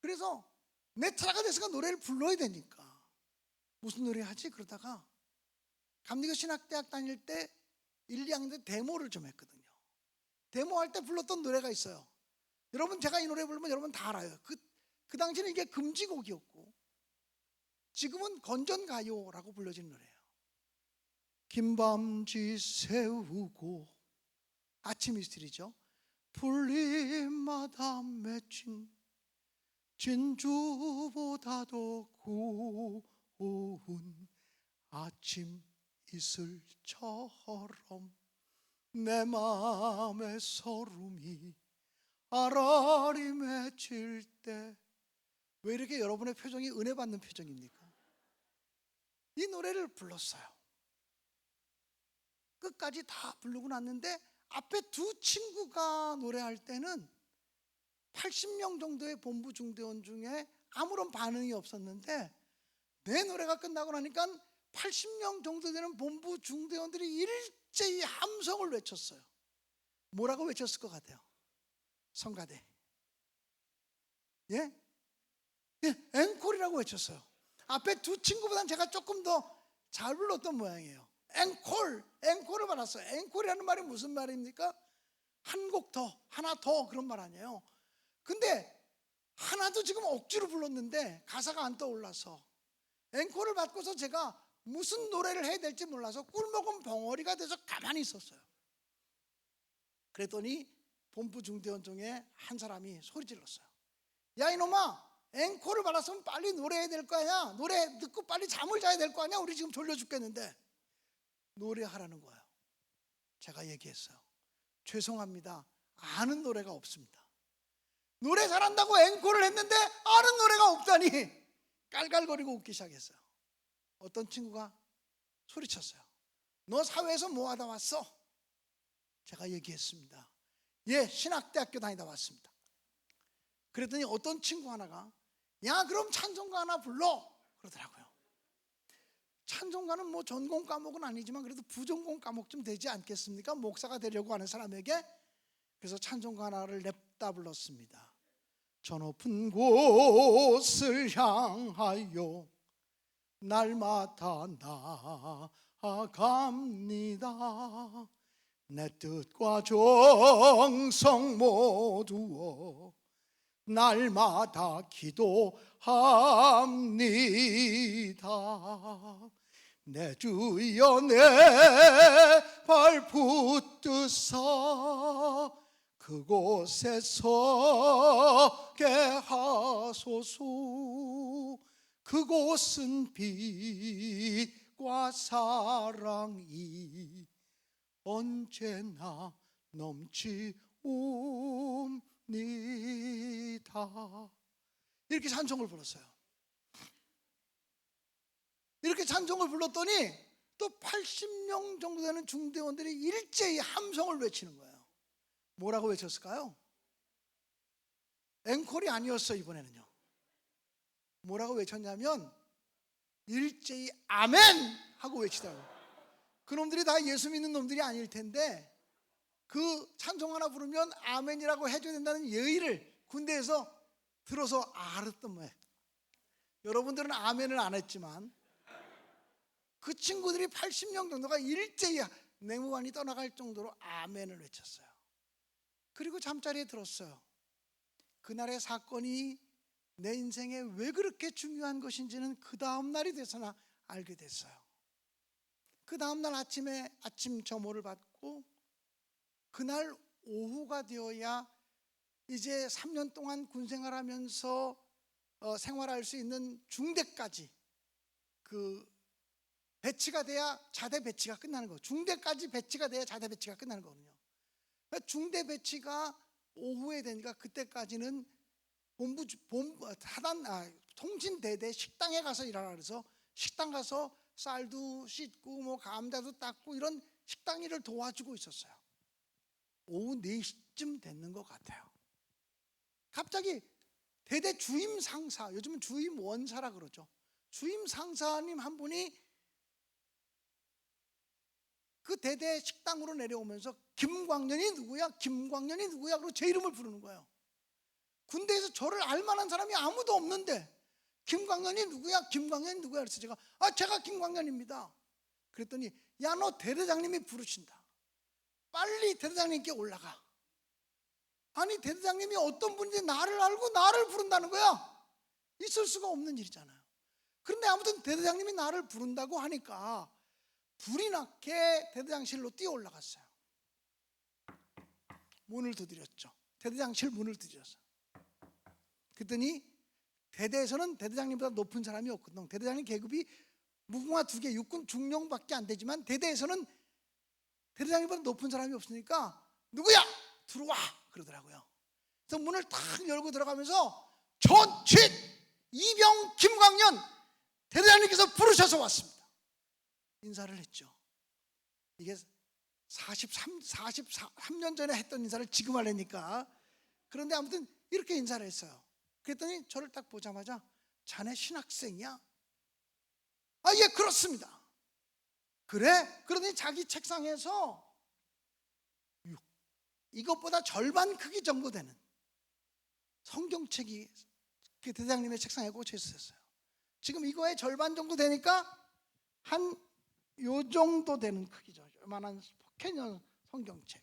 그래서 내 차례가 됐으니까 노래를 불러야 되니까 무슨 노래 하지? 그러다가 감리교 신학대학 다닐 때 1, 2학년 때 데모를 좀 했거든요. 데모할 때 불렀던 노래가 있어요. 여러분, 제가 이 노래 부르면 여러분 다 알아요. 그 당시에는 이게 금지곡이었고 지금은 건전가요라고 불려지는 노래예요. 긴밤지 세우고, 아침 이슬이죠. 풀잎마다 맺힌 진주보다도 고운 아침 이슬처럼 내 마음의 소름이 아라리 맺힐 때. 왜 이렇게 여러분의 표정이 은혜 받는 표정입니까? 이 노래를 불렀어요. 끝까지 다 부르고 났는데 앞에 두 친구가 노래할 때는 80명 정도의 본부 중대원 중에 아무런 반응이 없었는데 내 노래가 끝나고 나니까 80명 정도 되는 본부 중대원들이 일제히 함성을 외쳤어요. 뭐라고 외쳤을 것 같아요? 성가대. 예? 예, 앵콜이라고 외쳤어요. 앞에 두 친구보다는 제가 조금 더 잘 불렀던 모양이에요. 앵콜을 받았어요. 앵콜이라는 말이 무슨 말입니까? 한 곡 더, 하나 더, 그런 말 아니에요. 근데 하나도 지금 억지로 불렀는데 가사가 안 떠올라서 앵콜을 받고서 제가 무슨 노래를 해야 될지 몰라서 꿀먹은 벙어리가 돼서 가만히 있었어요. 그랬더니 본부 중대원 중에 한 사람이 소리 질렀어요. 야 이놈아, 앵콜을 받았으면 빨리 노래해야 될 거 아니야. 노래 듣고 빨리 잠을 자야 될 거 아니야. 우리 지금 졸려 죽겠는데. 노래하라는 거예요. 제가 얘기했어요. 죄송합니다, 아는 노래가 없습니다. 노래 잘한다고 앵콜을 했는데 아는 노래가 없다니 깔깔거리고 웃기 시작했어요. 어떤 친구가 소리쳤어요. 너 사회에서 뭐 하다 왔어? 제가 얘기했습니다. 예, 신학대학교 다니다 왔습니다. 그랬더니 어떤 친구 하나가 야 그럼 찬송가 하나 불러 그러더라고요. 찬송가는 뭐 전공 과목은 아니지만 그래도 부전공 과목 좀 되지 않겠습니까? 목사가 되려고 하는 사람에게. 그래서 찬송가 하나를 냅다 불렀습니다. 저 높은 곳을 향하여 날마다 나아갑니다. 내 뜻과 정성 모두어 날마다 기도합니다. 내 주여 내 발 붙드사 그곳에 서게 하소서. 그곳은 빛과 사랑이 언제나 넘치옵니다. 이렇게 찬송을 불렀어요. 이렇게 찬송을 불렀더니 또 80명 정도 되는 중대원들이 일제히 함성을 외치는 거예요. 뭐라고 외쳤을까요? 앵콜이 아니었어요. 이번에는요. 뭐라고 외쳤냐면 일제히 아멘 하고 외치더라고요. 그놈들이 다 예수 믿는 놈들이 아닐 텐데 그 찬송 하나 부르면 아멘이라고 해줘야 된다는 예의를 군대에서 들어서 알았던 거예요. 여러분들은 아멘을 안 했지만 그 친구들이 80명 정도가 일제히 내무반이 떠나갈 정도로 아멘을 외쳤어요. 그리고 잠자리에 들었어요. 그날의 사건이 내 인생에 왜 그렇게 중요한 것인지는 그 다음 날이 돼서나 알게 됐어요. 그 다음 날 아침에 아침 점호를 받고 그날 오후가 되어야 이제 3년 동안 군생활하면서 생활할 수 있는 중대까지 그 배치가 돼야 자대 배치가 끝나는 거예요. 중대까지 배치가 돼야 자대 배치가 끝나는 거거든요. 중대 배치가 오후에 되니까 그때까지는 통신대대 식당에 가서 일하라 그래서 식당 가서 쌀도 씻고 뭐 감자도 닦고 이런 식당 일을 도와주고 있었어요. 오후 4시쯤 됐는 것 같아요. 갑자기 대대 주임 상사, 요즘은 주임 원사라 그러죠. 주임 상사님 한 분이 그 대대 식당으로 내려오면서 김광년이 누구야? 김광년이 누구야? 그러고 제 이름을 부르는 거예요. 군대에서 저를 알만한 사람이 아무도 없는데 김광년이 누구야? 김광년이 누구야? 그래서 제가 김광년입니다. 그랬더니 야 너 대대장님이 부르신다. 빨리 대대장님께 올라가. 아니 대대장님이 어떤 분인지 나를 알고 나를 부른다는 거야. 있을 수가 없는 일이잖아요. 그런데 아무튼 대대장님이 나를 부른다고 하니까 불이 나게 대대장실로 뛰어 올라갔어요. 문을 두드렸죠. 대대장실 문을 두드렸어요. 그랬더니 대대에서는 대대장님보다 높은 사람이 없거든. 대대장님 계급이 무궁화 2개 육군 중령밖에 안 되지만 대대에서는 대대장님보다 높은 사람이 없으니까 누구야? 들어와 그러더라고요. 그래서 문을 탁 열고 들어가면서 전칙 이병 김광년 대대장님께서 부르셔서 왔습니다. 인사를 했죠. 이게 43년 전에 했던 인사를 지금 하려니까. 그런데 아무튼 이렇게 인사를 했어요. 그랬더니 저를 딱 보자마자 자네 신학생이야? 아, 예, 그렇습니다. 그래? 그러더니 자기 책상에서 이것보다 절반 크기 정도 되는 성경책이 그 대장님의 책상에 꽂혀 있었어요. 지금 이거의 절반 정도 되니까 한 요 정도 되는 크기죠. 요만한 포켓형 성경책.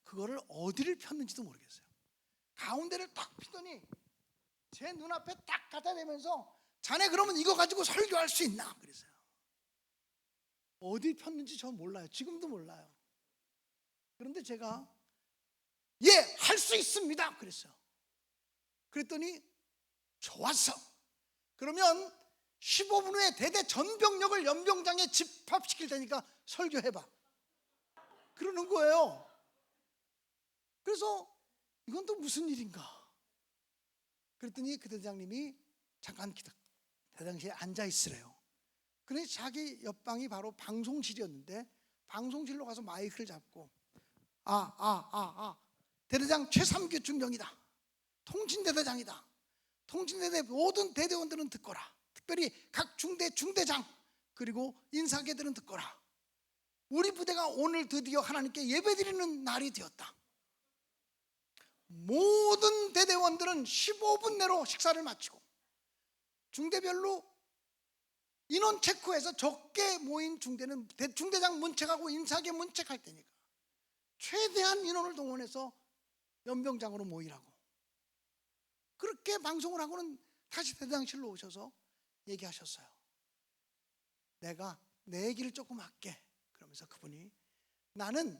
그거를 어디를 폈는지도 모르겠어요. 가운데를 딱 피더니 제 눈앞에 딱 갖다 대면서 자네 그러면 이거 가지고 설교할 수 있나? 그랬어요. 어디 폈는지 저 몰라요. 지금도 몰라요. 그런데 제가 예, 할 수 있습니다. 그랬어요. 그랬더니 좋았어. 그러면 15분 후에 대대 전병력을 연병장에 집합시킬 테니까 설교해봐. 그러는 거예요. 그래서 이건 또 무슨 일인가? 그랬더니 그 대장님이 잠깐 대장실에 앉아 있으래요. 그래서 자기 옆방이 바로 방송실이었는데 방송실로 가서 마이크를 잡고 대대장 최삼규 중령이다. 통신대대장이다. 통신대대 모든 대대원들은 듣거라. 특별히 각 중대장 그리고 인사계들은 듣거라. 우리 부대가 오늘 드디어 하나님께 예배드리는 날이 되었다. 모든 대대원들은 15분 내로 식사를 마치고 중대별로 인원 체크해서 적게 모인 중대는 중대장 문책하고 인사계 문책할 테니까 최대한 인원을 동원해서 연병장으로 모이라고. 그렇게 방송을 하고는 다시 대대장실로 오셔서 얘기하셨어요. 내가 내 얘기를 조금 할게. 그러면서 그분이 나는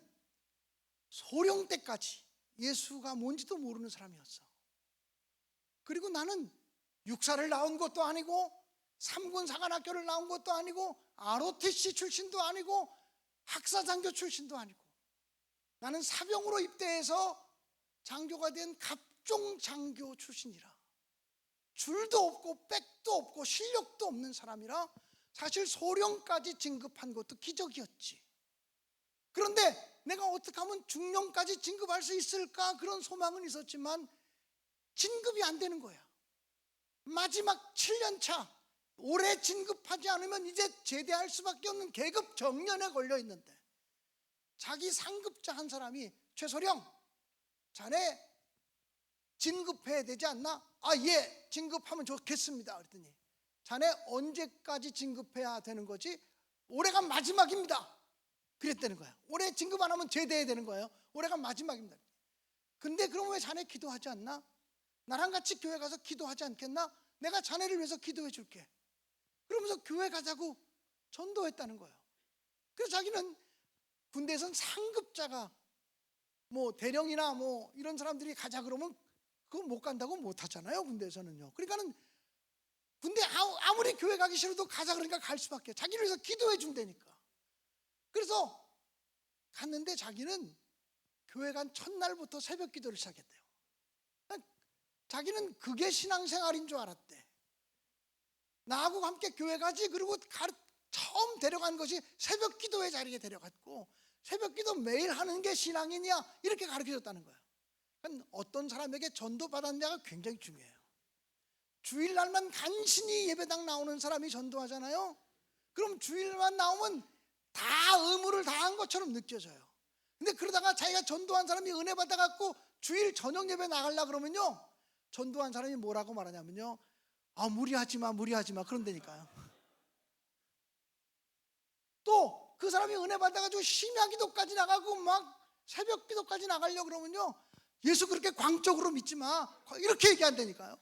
소령 때까지 예수가 뭔지도 모르는 사람이었어. 그리고 나는 육사를 나온 것도 아니고 3군 사관학교를 나온 것도 아니고 ROTC 출신도 아니고 학사장교 출신도 아니고 나는 사병으로 입대해서 장교가 된 갑종 장교 출신이라 줄도 없고 백도 없고 실력도 없는 사람이라 사실 소령까지 진급한 것도 기적이었지. 그런데 내가 어떻게 하면 중령까지 진급할 수 있을까 그런 소망은 있었지만 진급이 안 되는 거야. 마지막 7년 차 올해 진급하지 않으면 이제 제대할 수밖에 없는 계급 정년에 걸려 있는데 자기 상급자 한 사람이 최소령 자네 진급해야 되지 않나? 예, 진급하면 좋겠습니다. 그랬더니 자네 언제까지 진급해야 되는 거지? 올해가 마지막입니다. 그랬다는 거야. 올해 진급 안 하면 제대해야 되는 거예요. 올해가 마지막입니다. 근데 그럼 왜 자네 기도하지 않나? 나랑 같이 교회 가서 기도하지 않겠나? 내가 자네를 위해서 기도해 줄게. 그러면서 교회 가자고 전도했다는 거예요. 그래서 자기는 군대에선 상급자가 뭐 대령이나 뭐 이런 사람들이 가자 그러면 그거 못 간다고 못 하잖아요. 군대에서는요. 그러니까는 군대 아무리 교회 가기 싫어도 가자 그러니까 갈 수밖에. 자기를 위해서 기도해 준다니까. 그래서 갔는데 자기는 교회 간 첫날부터 새벽 기도를 시작했대요. 자기는 그게 신앙생활인 줄 알았대. 나하고 함께 교회 가지. 그리고 처음 데려간 것이 새벽 기도의 자리에 데려갔고 새벽 기도 매일 하는 게 신앙이냐 이렇게 가르쳐줬다는 거예요. 그러니까 어떤 사람에게 전도받았냐가 굉장히 중요해요. 주일날만 간신히 예배당 나오는 사람이 전도하잖아요. 그럼 주일만 나오면 다 의무를 다한 것처럼 느껴져요. 근데 그러다가 자기가 전도한 사람이 은혜 받아갖고 주일 저녁 예배 나가려고 그러면요 전도한 사람이 뭐라고 말하냐면요 무리하지 마 그런다니까요. 또 그 사람이 은혜 받아가지고 심야 기도까지 나가고 막 새벽 기도까지 나가려고 그러면요 예수 그렇게 광적으로 믿지 마 이렇게 얘기한다니까요.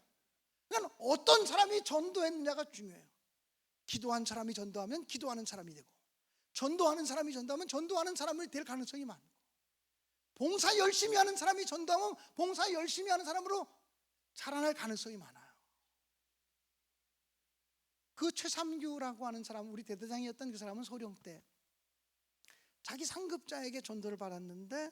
그러니까 어떤 사람이 전도했느냐가 중요해요. 기도한 사람이 전도하면 기도하는 사람이 되고 전도하는 사람이 전도하면 전도하는 사람이 될 가능성이 많고 봉사 열심히 하는 사람이 전도하면 봉사 열심히 하는 사람으로 자라날 가능성이 많아요. 그 최삼규라고 하는 사람, 우리 대대장이었던 그 사람은 소령 때 자기 상급자에게 전도를 받았는데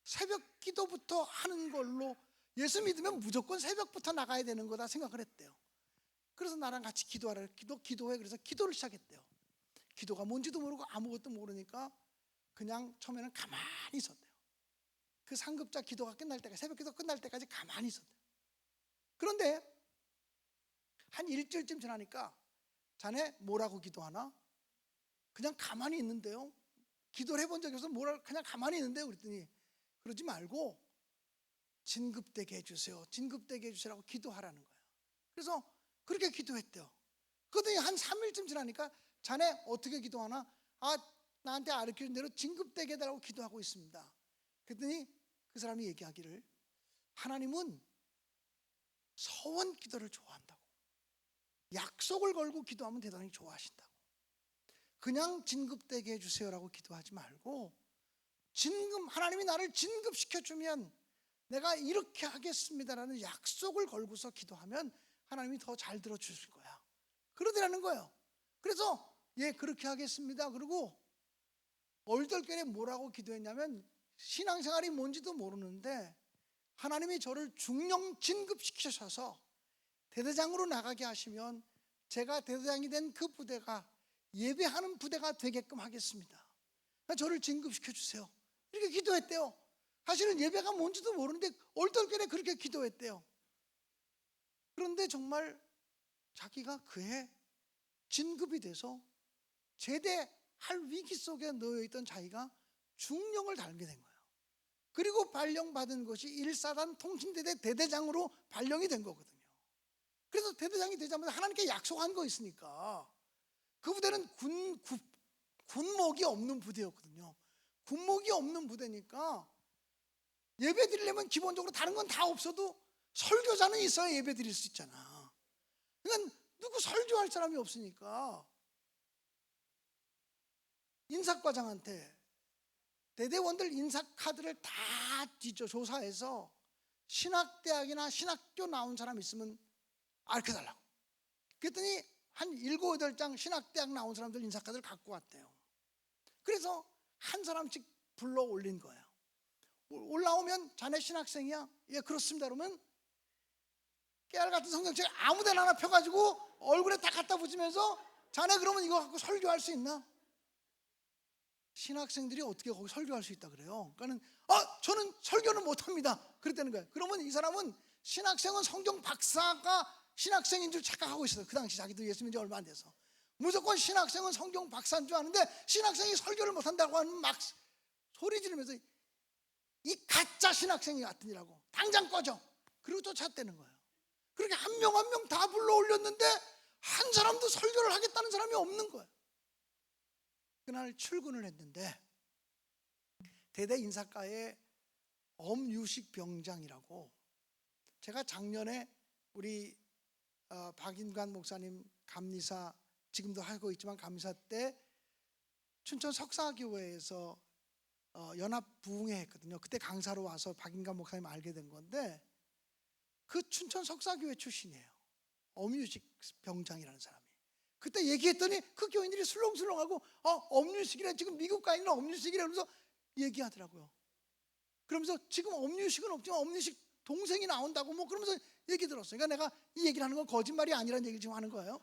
새벽 기도부터 하는 걸로 예수 믿으면 무조건 새벽부터 나가야 되는 거다 생각을 했대요. 그래서 나랑 같이 기도하라. 기도해. 그래서 기도를 시작했대요. 기도가 뭔지도 모르고 아무것도 모르니까 그냥 처음에는 가만히 있었대요. 그 상급자 기도가 끝날 때까지, 새벽 기도 끝날 때까지 가만히 있었대요. 그런데 한 일주일쯤 지나니까 자네 뭐라고 기도하나? 그냥 가만히 있는데요. 기도를 해본 적이 없어서 그냥 가만히 있는데요. 그랬더니 그러지 말고 진급되게 해주세요. 진급되게 해주시라고 기도하라는 거예요. 그래서 그렇게 기도했대요. 그러더니 한 3일쯤 지나니까 자네 어떻게 기도하나? 나한테 가르쳐준 대로 진급되게 해달라고 기도하고 있습니다. 그랬더니 그 사람이 얘기하기를 하나님은 서원 기도를 좋아한다고, 약속을 걸고 기도하면 대단히 좋아하신다고, 그냥 진급되게 해주세요라고 기도하지 말고 하나님이 나를 진급시켜주면 내가 이렇게 하겠습니다라는 약속을 걸고서 기도하면 하나님이 더 잘 들어주실 거야, 그러더라는 거예요. 그래서 그렇게 하겠습니다. 그리고 얼떨결에 뭐라고 기도했냐면 신앙생활이 뭔지도 모르는데 하나님이 저를 중령 진급시키셔서 대대장으로 나가게 하시면 제가 대대장이 된 그 부대가 예배하는 부대가 되게끔 하겠습니다. 저를 진급시켜 주세요. 이렇게 기도했대요. 사실은 예배가 뭔지도 모르는데 얼떨결에 그렇게 기도했대요. 그런데 정말 자기가 그해 진급이 돼서 제대할 위기 속에 놓여있던 자기가 중령을 달게 된 거예요. 그리고 발령받은 것이 1사단 통신대대 대대장으로 발령이 된 거거든요. 그래서 대대장이 되자마자 하나님께 약속한 거 있으니까 그 부대는 군목이 없는 부대였거든요. 군목이 없는 부대니까 예배 드리려면 기본적으로 다른 건 다 없어도 설교자는 있어야 예배 드릴 수 있잖아. 그러니까 누구 설교할 사람이 없으니까 인사과장한테 대대원들 인사카드를 다 조사해서 신학대학이나 신학교 나온 사람 있으면 알려달라고. 그랬더니 한 7, 8장 신학대학 나온 사람들 인사카드를 갖고 왔대요. 그래서 한 사람씩 불러 올린 거예요. 올라오면 자네 신학생이야? 예, 그렇습니다. 그러면 깨알 같은 성경책 아무데나 하나 펴가지고 얼굴에 딱 갖다 붙이면서 자네 그러면 이거 갖고 설교할 수 있나? 신학생들이 어떻게 거기 설교할 수 있다 그래요? 그러니까는 저는 설교는 못합니다. 그랬다는 거예요. 그러면 이 사람은 신학생은 성경 박사가 신학생인 줄 착각하고 있어요. 그 당시 자기도 예수 믿은 지 얼마 안 돼서 무조건 신학생은 성경 박사인 줄 아는데 신학생이 설교를 못한다고 하면 막 소리 지르면서 이 가짜 신학생이 같으니라고 당장 꺼져. 그리고 쫓아대는 거예요. 그렇게 한 명 한 명 다 불러 올렸는데 한 사람도 설교를 하겠다는 사람이 없는 거예요. 그날 출근을 했는데 대대 인사과에 엄유식 병장이라고, 제가 작년에 우리 박인관 목사님 감리사 지금도 하고 있지만 감리사 때 춘천 석사교회에서 연합 부흥회 했거든요. 그때 강사로 와서 박인관 목사님 알게 된 건데 그 춘천 석사교회 출신이에요. 엄유식 병장이라는 사람이. 그때 얘기했더니 그 교인들이 술렁술렁하고 엄유식이래, 지금 미국 가 있는 엄유식이래 그러면서 얘기하더라고요. 그러면서 지금 엄유식은 없지만 엄유식 동생이 나온다고 뭐 그러면서 얘기 들었어요. 그러니까 내가 이 얘기를 하는 건 거짓말이 아니라는 얘기를 지금 하는 거예요.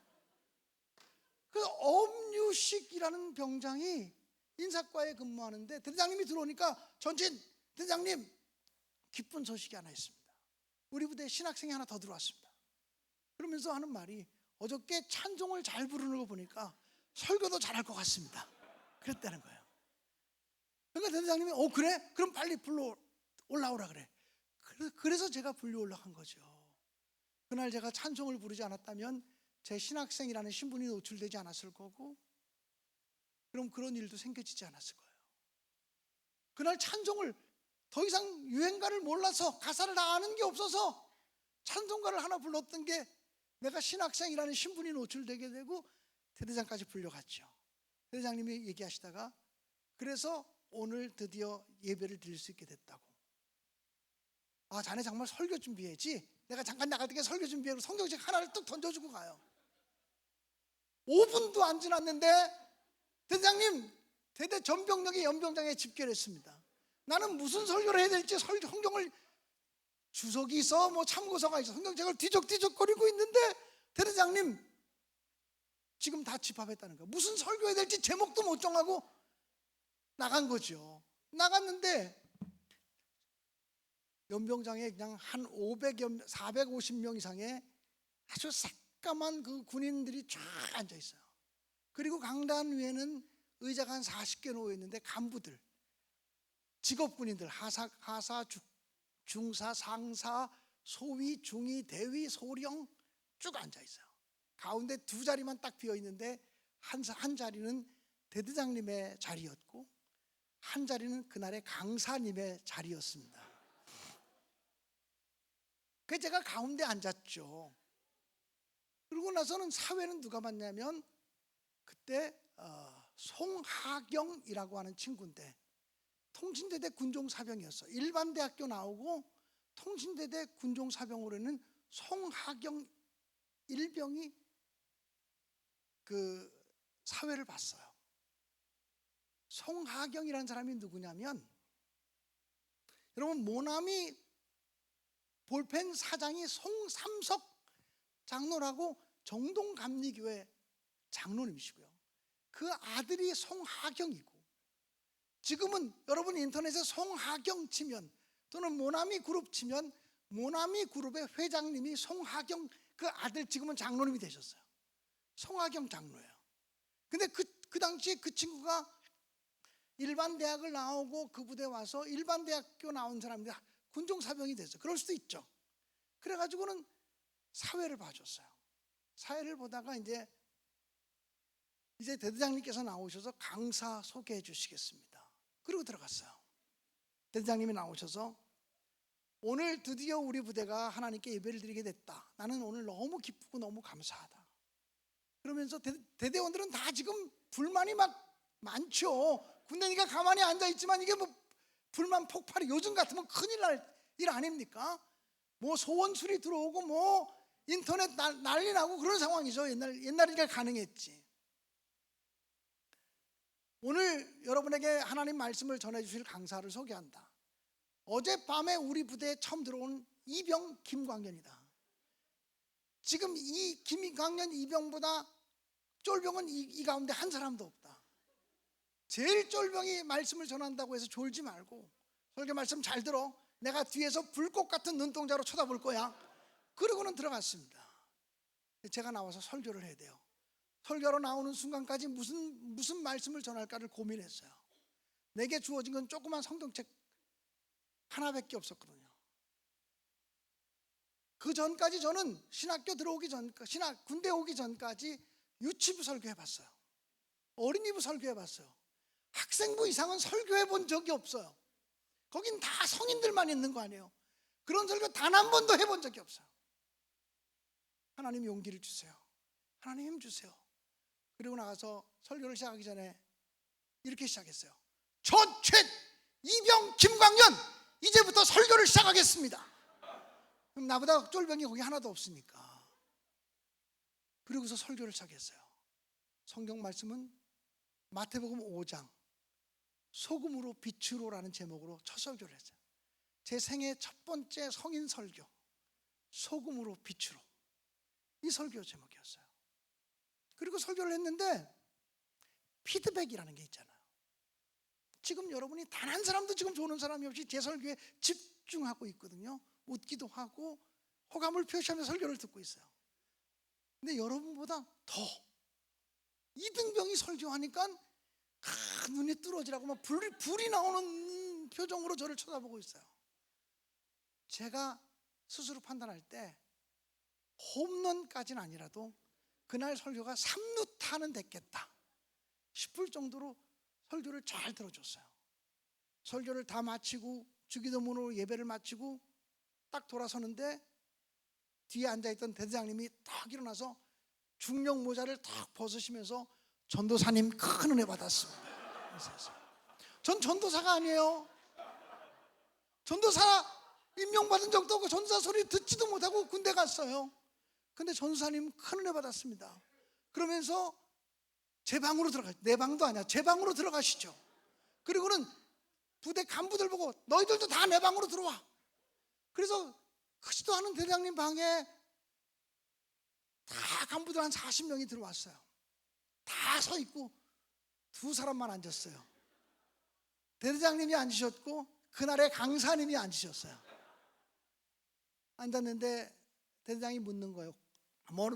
그 엄유식이라는 병장이 인사과에 근무하는데 대대장님이 들어오니까 전진 대대장님 기쁜 소식이 하나 있습니다. 우리 부대에 신학생이 하나 더 들어왔습니다. 그러면서 하는 말이 어저께 찬송을 잘 부르는 거 보니까 설교도 잘할 것 같습니다. 그랬다는 거예요. 그러니까 대대장님이 그래? 그럼 빨리 불러 올라오라 그래. 그래서 제가 불려 올라간 거죠. 그날 제가 찬송을 부르지 않았다면 제 신학생이라는 신분이 노출되지 않았을 거고 그럼 그런 일도 생겨지지 않았을 거예요. 그날 찬송을 더 이상 유행가를 몰라서 가사를 다 아는 게 없어서 찬송가를 하나 불렀던 게 내가 신학생이라는 신분이 노출되게 되고 대대장까지 불려갔죠. 대대장님이 얘기하시다가 그래서 오늘 드디어 예배를 드릴 수 있게 됐다고. 자네 정말 설교 준비해야지. 내가 잠깐 나갈 때 설교 준비하고 성경책 하나를 뚝 던져주고 가요. 5분도 안 지났는데 대대장님 대대 전병력이 연병장에 집결했습니다. 나는 무슨 설교를 해야 될지 성경을 주석이 있어 뭐 참고서가 있어 성경책을 뒤적뒤적거리고 있는데 대대장님 지금 다 집합했다는 거예요. 무슨 설교해야 될지 제목도 못 정하고 나간 거죠. 나갔는데 연병장에 그냥 한 450명 이상의 아주 새까만 그 군인들이 쫙 앉아 있어요. 그리고 강단 위에는 의자가 한 40개 놓여 있는데 간부들, 직업군인들, 하사, 중사, 상사, 소위, 중위, 대위, 소령 쭉 앉아 있어요. 가운데 두 자리만 딱 비어 있는데 한 자리는 대대장님의 자리였고 한 자리는 그날의 강사님의 자리였습니다. 그래서 제가 가운데 앉았죠. 그러고 나서는 사회는 누가 봤냐면 그때 송하경이라고 하는 친구인데 통신대대 군종사병이었어. 일반 대학교 나오고 통신대대 군종사병으로는 송하경 일병이 그 사회를 봤어요. 송하경이라는 사람이 누구냐면 여러분 모나미 볼펜 사장이 송삼석 장로라고 정동감리교회 장로님이시고요. 그 아들이 송하경이고 지금은 여러분 인터넷에 송하경 치면 또는 모나미 그룹 치면 모나미 그룹의 회장님이 송하경 그 아들 지금은 장로님이 되셨어요. 송하경 장로예요. 근데 그 당시에 그 친구가 일반 대학을 나오고 그 부대에 와서 일반 대학교 나온 사람인데 군종사병이 됐어요. 그럴 수도 있죠. 그래가지고는 사회를 봐줬어요. 사회를 보다가 이제 대대장님께서 나오셔서 강사 소개해 주시겠습니다. 그리고 들어갔어요. 대대장님이 나오셔서 오늘 드디어 우리 부대가 하나님께 예배를 드리게 됐다. 나는 오늘 너무 기쁘고 너무 감사하다. 그러면서 대대원들은 다 지금 불만이 막 많죠. 군대니까 가만히 앉아있지만 이게 뭐 불만 폭발이 요즘 같으면 큰일 날 일 아닙니까? 뭐 소원술이 들어오고 뭐 인터넷 난리 나고 그런 상황이죠. 옛날이니까 가능했지. 오늘 여러분에게 하나님 말씀을 전해주실 강사를 소개한다. 어젯밤에 우리 부대에 처음 들어온 이병 김광년이다. 지금 이 김광년 이병보다 쫄병은 이 가운데 한 사람도 없다. 제일 쫄병이 말씀을 전한다고 해서 졸지 말고 설교 말씀 잘 들어. 내가 뒤에서 불꽃 같은 눈동자로 쳐다볼 거야. 그러고는 들어갔습니다. 제가 나와서 설교를 해야 돼요. 설교로 나오는 순간까지 무슨 말씀을 전할까를 고민했어요. 내게 주어진 건 조그만 성경책 하나밖에 없었거든요. 그 전까지 저는 신학교 들어오기 전, 군대 오기 전까지 유치부 설교해봤어요. 어린이부 설교해봤어요. 학생부 이상은 설교해본 적이 없어요. 거긴 다 성인들만 있는 거 아니에요. 그런 설교 단 한 번도 해본 적이 없어요. 하나님 용기를 주세요. 하나님 힘 주세요. 그리고 나가서 설교를 시작하기 전에 이렇게 시작했어요. 저최 이병 김광년 이제부터 설교를 시작하겠습니다. 그럼 나보다 쫄병이 거기 하나도 없으니까. 그리고서 설교를 시작했어요. 성경 말씀은 마태복음 5장 소금으로 빛으로라는 제목으로 첫 설교를 했어요. 제 생애 첫 번째 성인 설교, 소금으로 빛으로. 이 설교 제목이었어요. 그리고 설교를 했는데 피드백이라는 게 있잖아요. 지금 여러분이 단 한 사람도 지금 좋은 사람이 없이 제 설교에 집중하고 있거든요. 웃기도 하고 호감을 표시하면서 설교를 듣고 있어요. 근데 여러분보다 더 이등병이 설교하니까 눈이 뚫어지라고 막 불이 나오는 표정으로 저를 쳐다보고 있어요. 제가 스스로 판단할 때 홈런까지는 아니라도 그날 설교가 3루타는 됐겠다 싶을 정도로 설교를 잘 들어줬어요. 설교를 다 마치고 주기도문으로 예배를 마치고 딱 돌아서는데 뒤에 앉아있던 대대장님이 딱 일어나서 중령 모자를 딱 벗으시면서 전도사님 큰 은혜 받았습니다. 전 전도사가 아니에요. 전도사 임명받은 적도 없고 전도사 소리 듣지도 못하고 군대 갔어요. 근데 전도사님 큰 은혜 받았습니다. 그러면서 제 방으로 내 방도 아니야. 제 방으로 들어가시죠. 그리고는 부대 간부들 보고 너희들도 다 내 방으로 들어와. 그래서 크지도 않은 대장님 방에 다 간부들 한 40명이 들어왔어요. 다 서 있고 두 사람만 앉았어요. 대대장님이 앉으셨고 그날의 강사님이 앉으셨어요. 앉았는데 대대장이 묻는 거예요.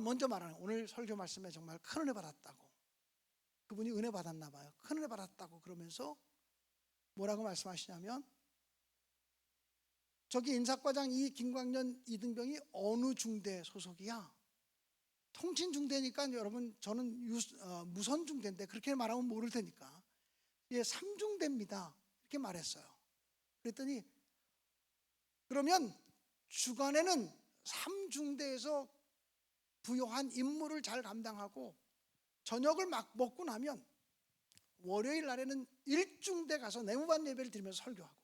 먼저 말하는 거예요. 오늘 설교 말씀에 정말 큰 은혜 받았다고. 그분이 은혜 받았나 봐요. 큰 은혜 받았다고 그러면서 뭐라고 말씀하시냐면, 저기 인사과장 이 김광년 이등병이 어느 중대 소속이야? 통신중대니까 여러분 저는 무선중대인데 그렇게 말하면 모를 테니까 예, 3중대입니다 이렇게 말했어요. 그랬더니 그러면 주간에는 3중대에서 부여한 임무를 잘 감당하고 저녁을 막 먹고 나면 월요일 날에는 1중대 가서 내무반 예배를 드리면서 설교하고,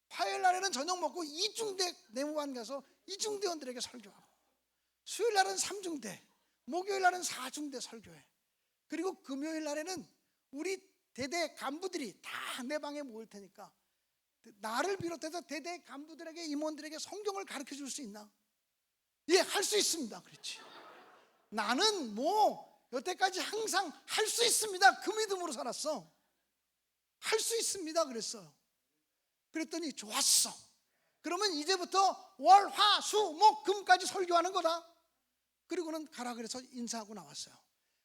화요일 날에는 저녁 먹고 2중대 내무반 가서 2중대원들에게 설교하고, 수요일 날은 3중대, 목요일 날은 4중대 설교해. 그리고 금요일 날에는 우리 대대 간부들이 다 내 방에 모일 테니까 나를 비롯해서 대대 간부들에게, 임원들에게 성경을 가르쳐 줄 수 있나? 예, 할 수 있습니다. 그렇지. 나는 뭐 여태까지 항상 할 수 있습니다 그 믿음으로 살았어. 할 수 있습니다 그랬어요. 그랬더니 좋았어. 그러면 이제부터 월, 화, 수, 목, 금까지 설교하는 거다. 그리고는 가라 그래서 인사하고 나왔어요.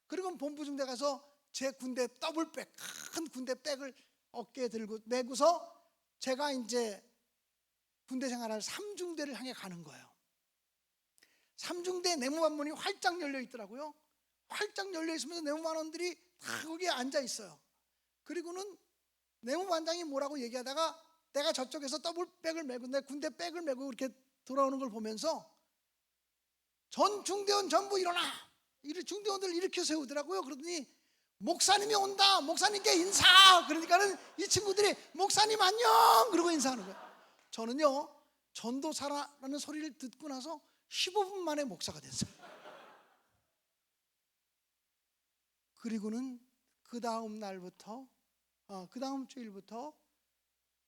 그리고 본부중대 가서 제 군대 더블백, 큰 군대 백을 어깨에 들고 메고서 제가 이제 군대 생활할 3중대를 향해 가는 거예요. 3중대 내무반문이 활짝 열려 있더라고요. 활짝 열려 있으면서 내무반원들이 다 거기에 앉아 있어요. 그리고는 내무반장이 뭐라고 얘기하다가 내가 저쪽에서 더블백을 메고 내 군대 백을 메고 이렇게 돌아오는 걸 보면서 전 중대원 전부 일어나! 중대원들 일으켜 세우더라고요. 그러더니 목사님이 온다! 목사님께 인사! 그러니까는 이 친구들이 목사님 안녕! 그러고 인사하는 거예요. 저는요, 전도사라는 소리를 듣고 나서 15분 만에 목사가 됐어요. 그리고는 그 다음 날부터, 그 다음 주일부터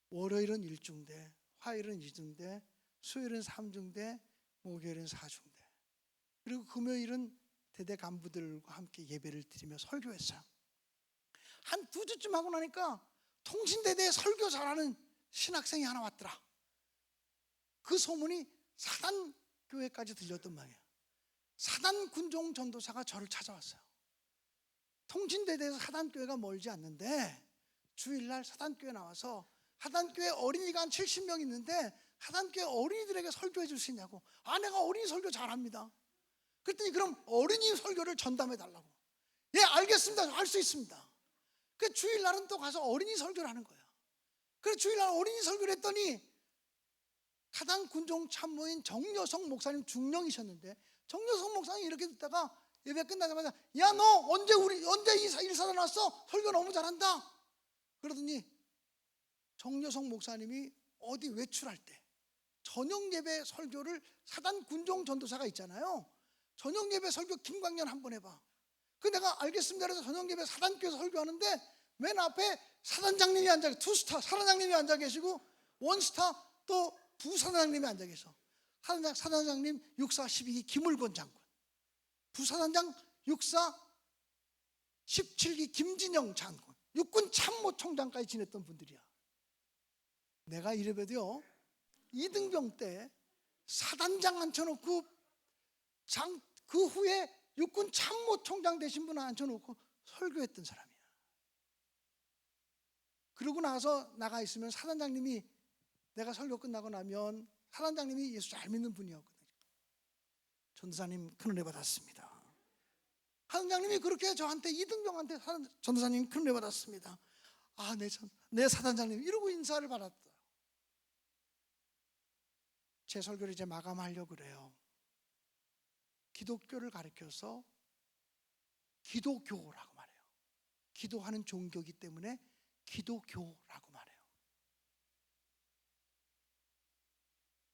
월요일은 1중대, 화요일은 2중대, 수요일은 3중대, 목요일은 4중대, 그리고 금요일은 대대 간부들과 함께 예배를 드리며 설교했어요. 한 2주쯤 하고 나니까 통신대대에 설교 잘하는 신학생이 하나 왔더라. 그 소문이 사단교회까지 들렸던 말이에요. 사단군종 전도사가 저를 찾아왔어요. 통신대대에서 사단교회가 멀지 않는데 주일날 사단교회 나와서, 사단교회 어린이가 한 70명 있는데 사단교회 어린이들에게 설교해 줄 수 있냐고. 내가 어린이 설교 잘합니다. 그랬더니 그럼 어린이 설교를 전담해 달라고. 예, 알겠습니다. 할 수 있습니다. 그 주일날은 또 가서 어린이 설교를 하는 거예요. 그래서 주일날 어린이 설교를 했더니 사단군종 참모인 정여성 목사님, 중령이셨는데 정여성 목사님이 이렇게 듣다가 예배 끝나자마자 야, 너 언제 이 일사단 왔어? 설교 너무 잘한다. 그러더니 정여성 목사님이 어디 외출할 때 저녁 예배 설교를, 사단 군종 전도사가 있잖아요. 저녁 예배 설교 김광년 한번 해봐. 그 내가 알겠습니다. 그래서 저녁 예배 사단교에서 설교하는데 맨 앞에 사단장님이 앉아 계시고, 투스타 사단장님이 앉아 계시고, 원스타 또 부사단장님이 앉아 계셔. 사단장님 육사 12기 김울권 장군, 부사단장 육사 17기 김진영 장군, 육군 참모총장까지 지냈던 분들이야. 내가 이래봬도요, 이등병 때 사단장 앉혀놓고 그 후에 육군 참모총장 되신 분을 앉혀놓고 설교했던 사람이야. 그러고 나서 나가 있으면 사단장님이, 내가 설교 끝나고 나면 사단장님이 예수 잘 믿는 분이었거든요. 전도사님 큰 은혜 받았습니다. 사단장님이 그렇게 저한테, 이등병한테 전도사님 큰 은혜 받았습니다. 내 사단장님 이러고 인사를 받았다. 제 설교를 이제 마감하려고 그래요. 기독교를 가르쳐서 기도교라고 말해요. 기도하는 종교이기 때문에 기도교라고 말해요.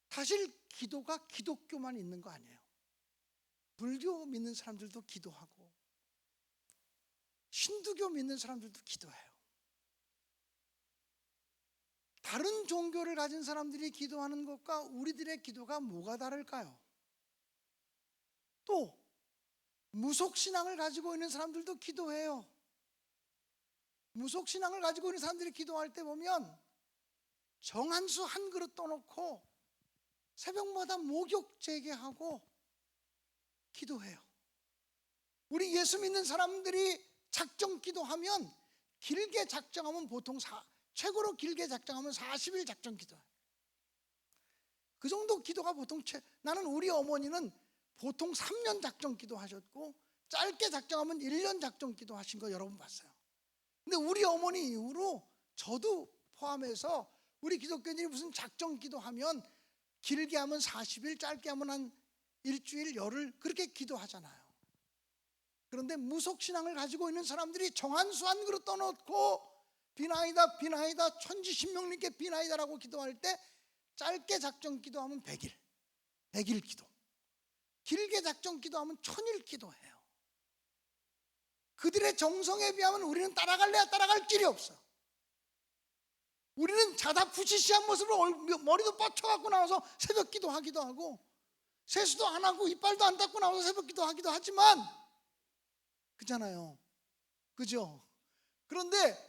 사실 기도가 기독교만 있는 거 아니에요. 불교 믿는 사람들도 기도하고 신두교 믿는 사람들도 기도해요. 다른 종교를 가진 사람들이 기도하는 것과 우리들의 기도가 뭐가 다를까요? 또 무속신앙을 가지고 있는 사람들도 기도해요. 무속신앙을 가지고 있는 사람들이 기도할 때 보면 정한수 한 그릇 떠놓고 새벽마다 목욕 재개하고 기도해요. 우리 예수 믿는 사람들이 작정 기도하면 길게 작정하면 보통 최고로 길게 작정하면 40일 작정 기도해요. 그 정도 기도가 보통 나는 우리 어머니는 보통 3년 작정 기도하셨고 짧게 작정하면 1년 작정 기도하신 거 여러 번 봤어요. 근데 우리 어머니 이후로 저도 포함해서 우리 기독교인들이 무슨 작정 기도하면 길게 하면 40일, 짧게 하면 한 일주일, 열흘 그렇게 기도하잖아요. 그런데 무속신앙을 가지고 있는 사람들이 정한수 한 그릇 떠놓고 비나이다 비나이다 천지신명님께 비나이다라고 기도할 때 짧게 작정 기도하면 100일 기도, 길게 작정 기도하면 1000일 기도해요. 그들의 정성에 비하면 우리는 따라갈래야 따라갈 길이 없어. 우리는 자다 부시시한 모습으로 머리도 뻗쳐갖고 나와서 새벽 기도하기도 하고 세수도 안 하고 이빨도 안 닦고 나와서 새벽 기도하기도 하지만 그잖아요. 그죠? 그런데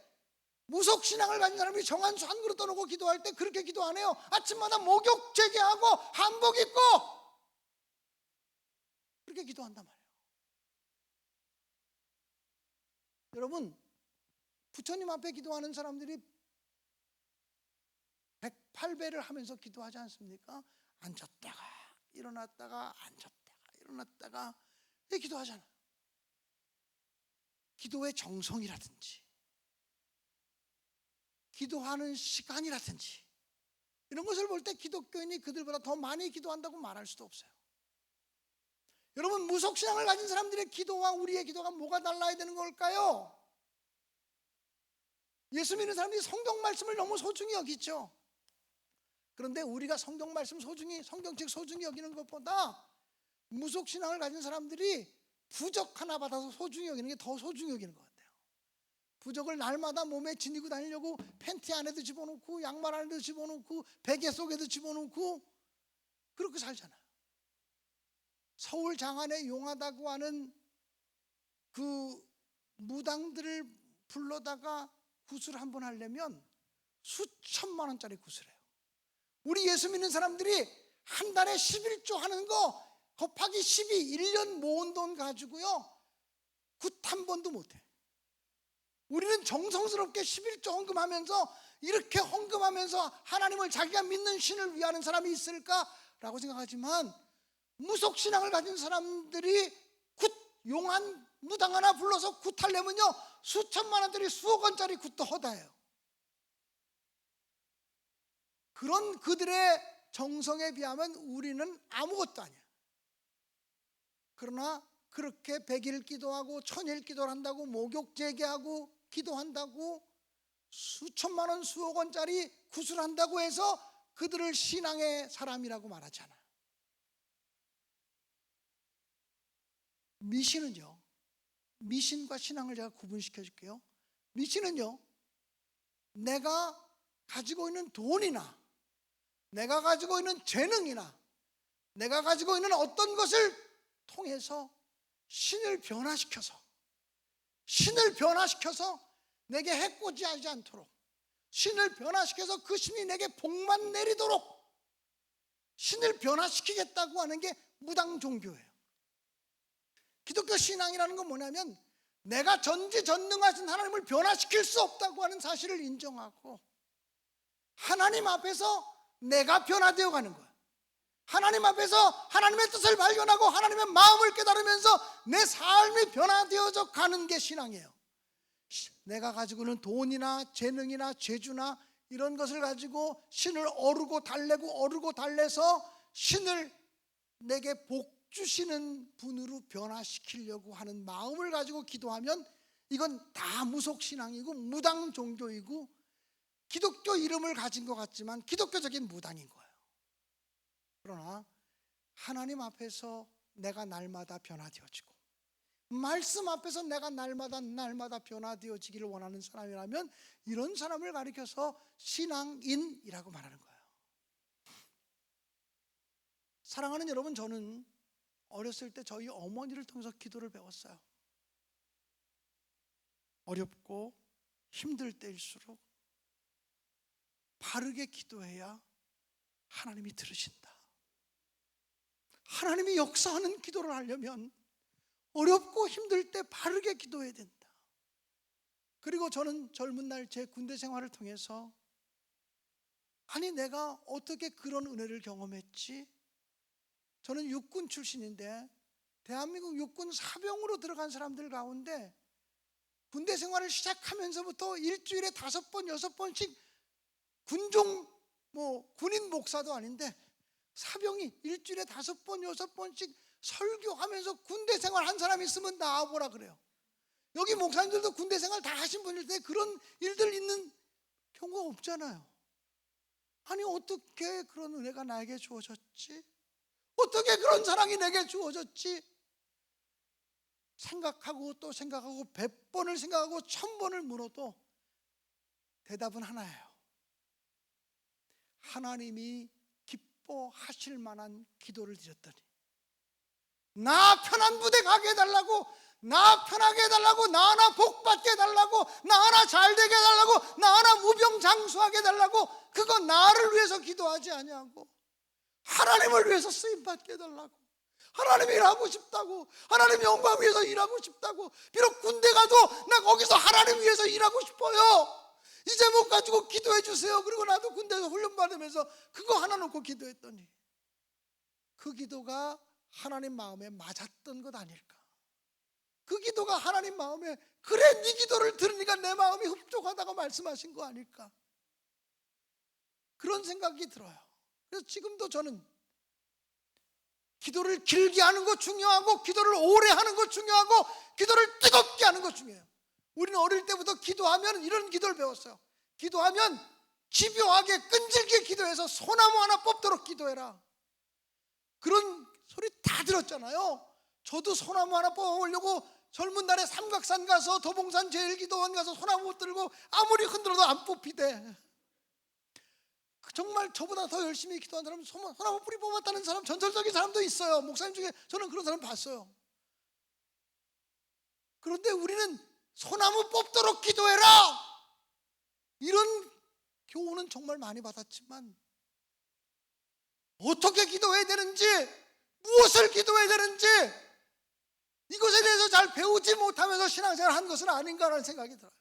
무속신앙을 가진 사람이 정한수 한 그릇 떠놓고 기도할 때 그렇게 기도 안 해요. 아침마다 목욕 재개하고 한복 입고 그렇게 기도한단 말이에요. 여러분, 부처님 앞에 기도하는 사람들이 108배를 하면서 기도하지 않습니까? 앉았다가 일어났다가 앉았다가 일어났다가 이렇게 기도하잖아요. 기도의 정성이라든지 기도하는 시간이라든지 이런 것을 볼 때 기독교인이 그들보다 더 많이 기도한다고 말할 수도 없어요. 여러분, 무속신앙을 가진 사람들의 기도와 우리의 기도가 뭐가 달라야 되는 걸까요? 예수 믿는 사람들이 성경 말씀을 너무 소중히 여기죠. 그런데 우리가 성경 말씀 소중히, 성경책 소중히 여기는 것보다 무속신앙을 가진 사람들이 부적 하나 받아서 소중히 여기는 게 더 소중히 여기는 것 같아요. 부적을 날마다 몸에 지니고 다니려고 팬티 안에도 집어넣고 양말 안에도 집어넣고 베개 속에도 집어넣고 그렇게 살잖아요. 서울 장안에 용하다고 하는 그 무당들을 불러다가 구슬 한번 하려면 수천만 원짜리 구슬해요. 우리 예수 믿는 사람들이 한 달에 11조 하는 거 곱하기 12, 1년 모은 돈 가지고요 굿 한 번도 못해. 우리는 정성스럽게 11조 헌금하면서 이렇게 헌금하면서 하나님을 자기가 믿는 신을 위하는 사람이 있을까라고 생각하지만 무속신앙을 가진 사람들이 굿 용한 무당 하나 불러서 굿 하려면요 수천만 원짜리 수억 원짜리 굿도 허다해요. 그런 그들의 정성에 비하면 우리는 아무것도 아니야. 그러나 그렇게 100일 기도하고 1000일 기도를 한다고 목욕 재개하고 기도한다고 수천만 원 수억 원짜리 굿을 한다고 해서 그들을 신앙의 사람이라고 말하지 않아요. 미신은요, 미신과 신앙을 제가 구분시켜 줄게요. 미신은요, 내가 가지고 있는 돈이나 내가 가지고 있는 재능이나 내가 가지고 있는 어떤 것을 통해서 신을 변화시켜서 내게 해코지하지 않도록 신을 변화시켜서 그 신이 내게 복만 내리도록 신을 변화시키겠다고 하는 게 무당 종교예요. 기독교 신앙이라는 건 뭐냐면 내가 전지전능하신 하나님을 변화시킬 수 없다고 하는 사실을 인정하고 하나님 앞에서 내가 변화되어 가는 거야. 하나님 앞에서 하나님의 뜻을 발견하고 하나님의 마음을 깨달으면서 내 삶이 변화되어져 가는 게 신앙이에요. 내가 가지고 있는 돈이나 재능이나 재주나 이런 것을 가지고 신을 어르고 달래서 신을 내게 복 주시는 분으로 변화시키려고 하는 마음을 가지고 기도하면 이건 다 무속신앙이고 무당 종교이고 기독교 이름을 가진 것 같지만 기독교적인 무당인 거예요. 그러나 하나님 앞에서 내가 날마다 변화되어지고 말씀 앞에서 내가 날마다 변화되어지기를 원하는 사람이라면 이런 사람을 가리켜서 신앙인이라고 말하는 거예요. 사랑하는 여러분, 저는 어렸을 때 저희 어머니를 통해서 기도를 배웠어요. 어렵고 힘들 때일수록 바르게 기도해야 하나님이 들으신다. 하나님이 역사하는 기도를 하려면 어렵고 힘들 때 바르게 기도해야 된다. 그리고 저는 젊은 날 제 군대 생활을 통해서 아니 내가 어떻게 그런 은혜를 경험했지? 저는 육군 출신인데 대한민국 육군 사병으로 들어간 사람들 가운데 군대 생활을 시작하면서부터 일주일에 5번, 6번씩 군종 군인 목사도 아닌데 사병이 일주일에 5번, 6번씩 설교하면서 군대 생활 한 사람 있으면 나와보라 그래요. 여기 목사님들도 군대 생활 다 하신 분일 때 그런 일들 있는 경우가 없잖아요. 아니 어떻게 그런 은혜가 나에게 주어졌지? 어떻게 그런 사랑이 내게 주어졌지? 생각하고 또 생각하고 100번을 생각하고 1000번을 물어도 대답은 하나예요. 하나님이 기뻐하실 만한 기도를 드렸더니 나 편한 부대 가게 해달라고, 나 편하게 해달라고, 나 하나 복 받게 해달라고, 나 하나 잘 되게 해달라고, 나 하나 무병장수하게 해달라고, 그거 나를 위해서 기도하지 아니하고 하나님을 위해서 쓰임받게 해달라고, 하나님 일하고 싶다고, 하나님 영광 위해서 일하고 싶다고. 비록 군대 가도 나 거기서 하나님 위해서 일하고 싶어요. 이 제목 가지고 기도해 주세요. 그리고 나도 군대에서 훈련 받으면서 그거 하나 놓고 기도했더니 그 기도가 하나님 마음에 맞았던 것 아닐까? 그 기도가 하나님 마음에 그래 네 기도를 들으니까 내 마음이 흡족하다고 말씀하신 거 아닐까? 그런 생각이 들어요. 그래서 지금도 저는 기도를 길게 하는 거 중요하고 기도를 오래 하는 거 중요하고 기도를 뜨겁게 하는 거 중요해요. 우리는 어릴 때부터 기도하면 이런 기도를 배웠어요. 기도하면 집요하게 끈질기게 기도해서 소나무 하나 뽑도록 기도해라. 그런 소리 다 들었잖아요. 저도 소나무 하나 뽑아보려고 젊은 날에 삼각산 가서 도봉산 제일기도원 가서 소나무 들고 아무리 흔들어도 안 뽑히대. 정말 저보다 더 열심히 기도한 사람, 소나무 뿌리 뽑았다는 사람, 전설적인 사람도 있어요. 목사님 중에 저는 그런 사람 봤어요. 그런데 우리는 소나무 뽑도록 기도해라, 이런 교훈은 정말 많이 받았지만 어떻게 기도해야 되는지, 무엇을 기도해야 되는지 이것에 대해서 잘 배우지 못하면서 신앙생활을 한 것은 아닌가라는 생각이 들어요.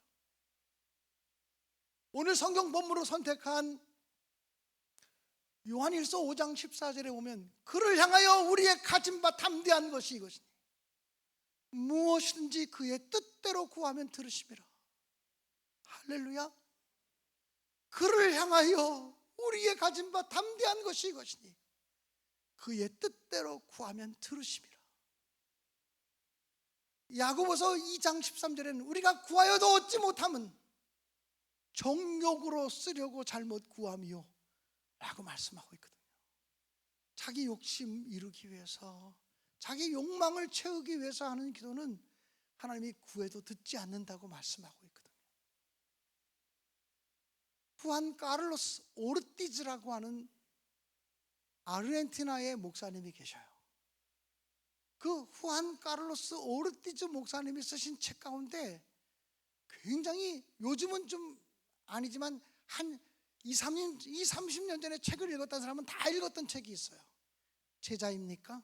오늘 성경 본문으로 선택한 요한일서 5장 14절에 보면 그를 향하여 우리의 가진 바 담대한 것이 이것이니 무엇이든지 그의 뜻대로 구하면 들으심이라. 할렐루야. 그를 향하여 우리의 가진 바 담대한 것이 이것이니 그의 뜻대로 구하면 들으심이라. 야고보서 2장 13절에는 우리가 구하여도 얻지 못함은 정욕으로 쓰려고 잘못 구함이요 라고 말씀하고 있거든요. 자기 욕심 이루기 위해서, 자기 욕망을 채우기 위해서 하는 기도는 하나님이 구해도 듣지 않는다고 말씀하고 있거든요. 후안 카를로스 오르티즈라고 하는 아르헨티나의 목사님이 계셔요. 그 후안 카를로스 오르티즈 목사님이 쓰신 책 가운데 굉장히, 요즘은 좀 아니지만 한 30년 전에 책을 읽었던 사람은 다 읽었던 책이 있어요. 제자입니까?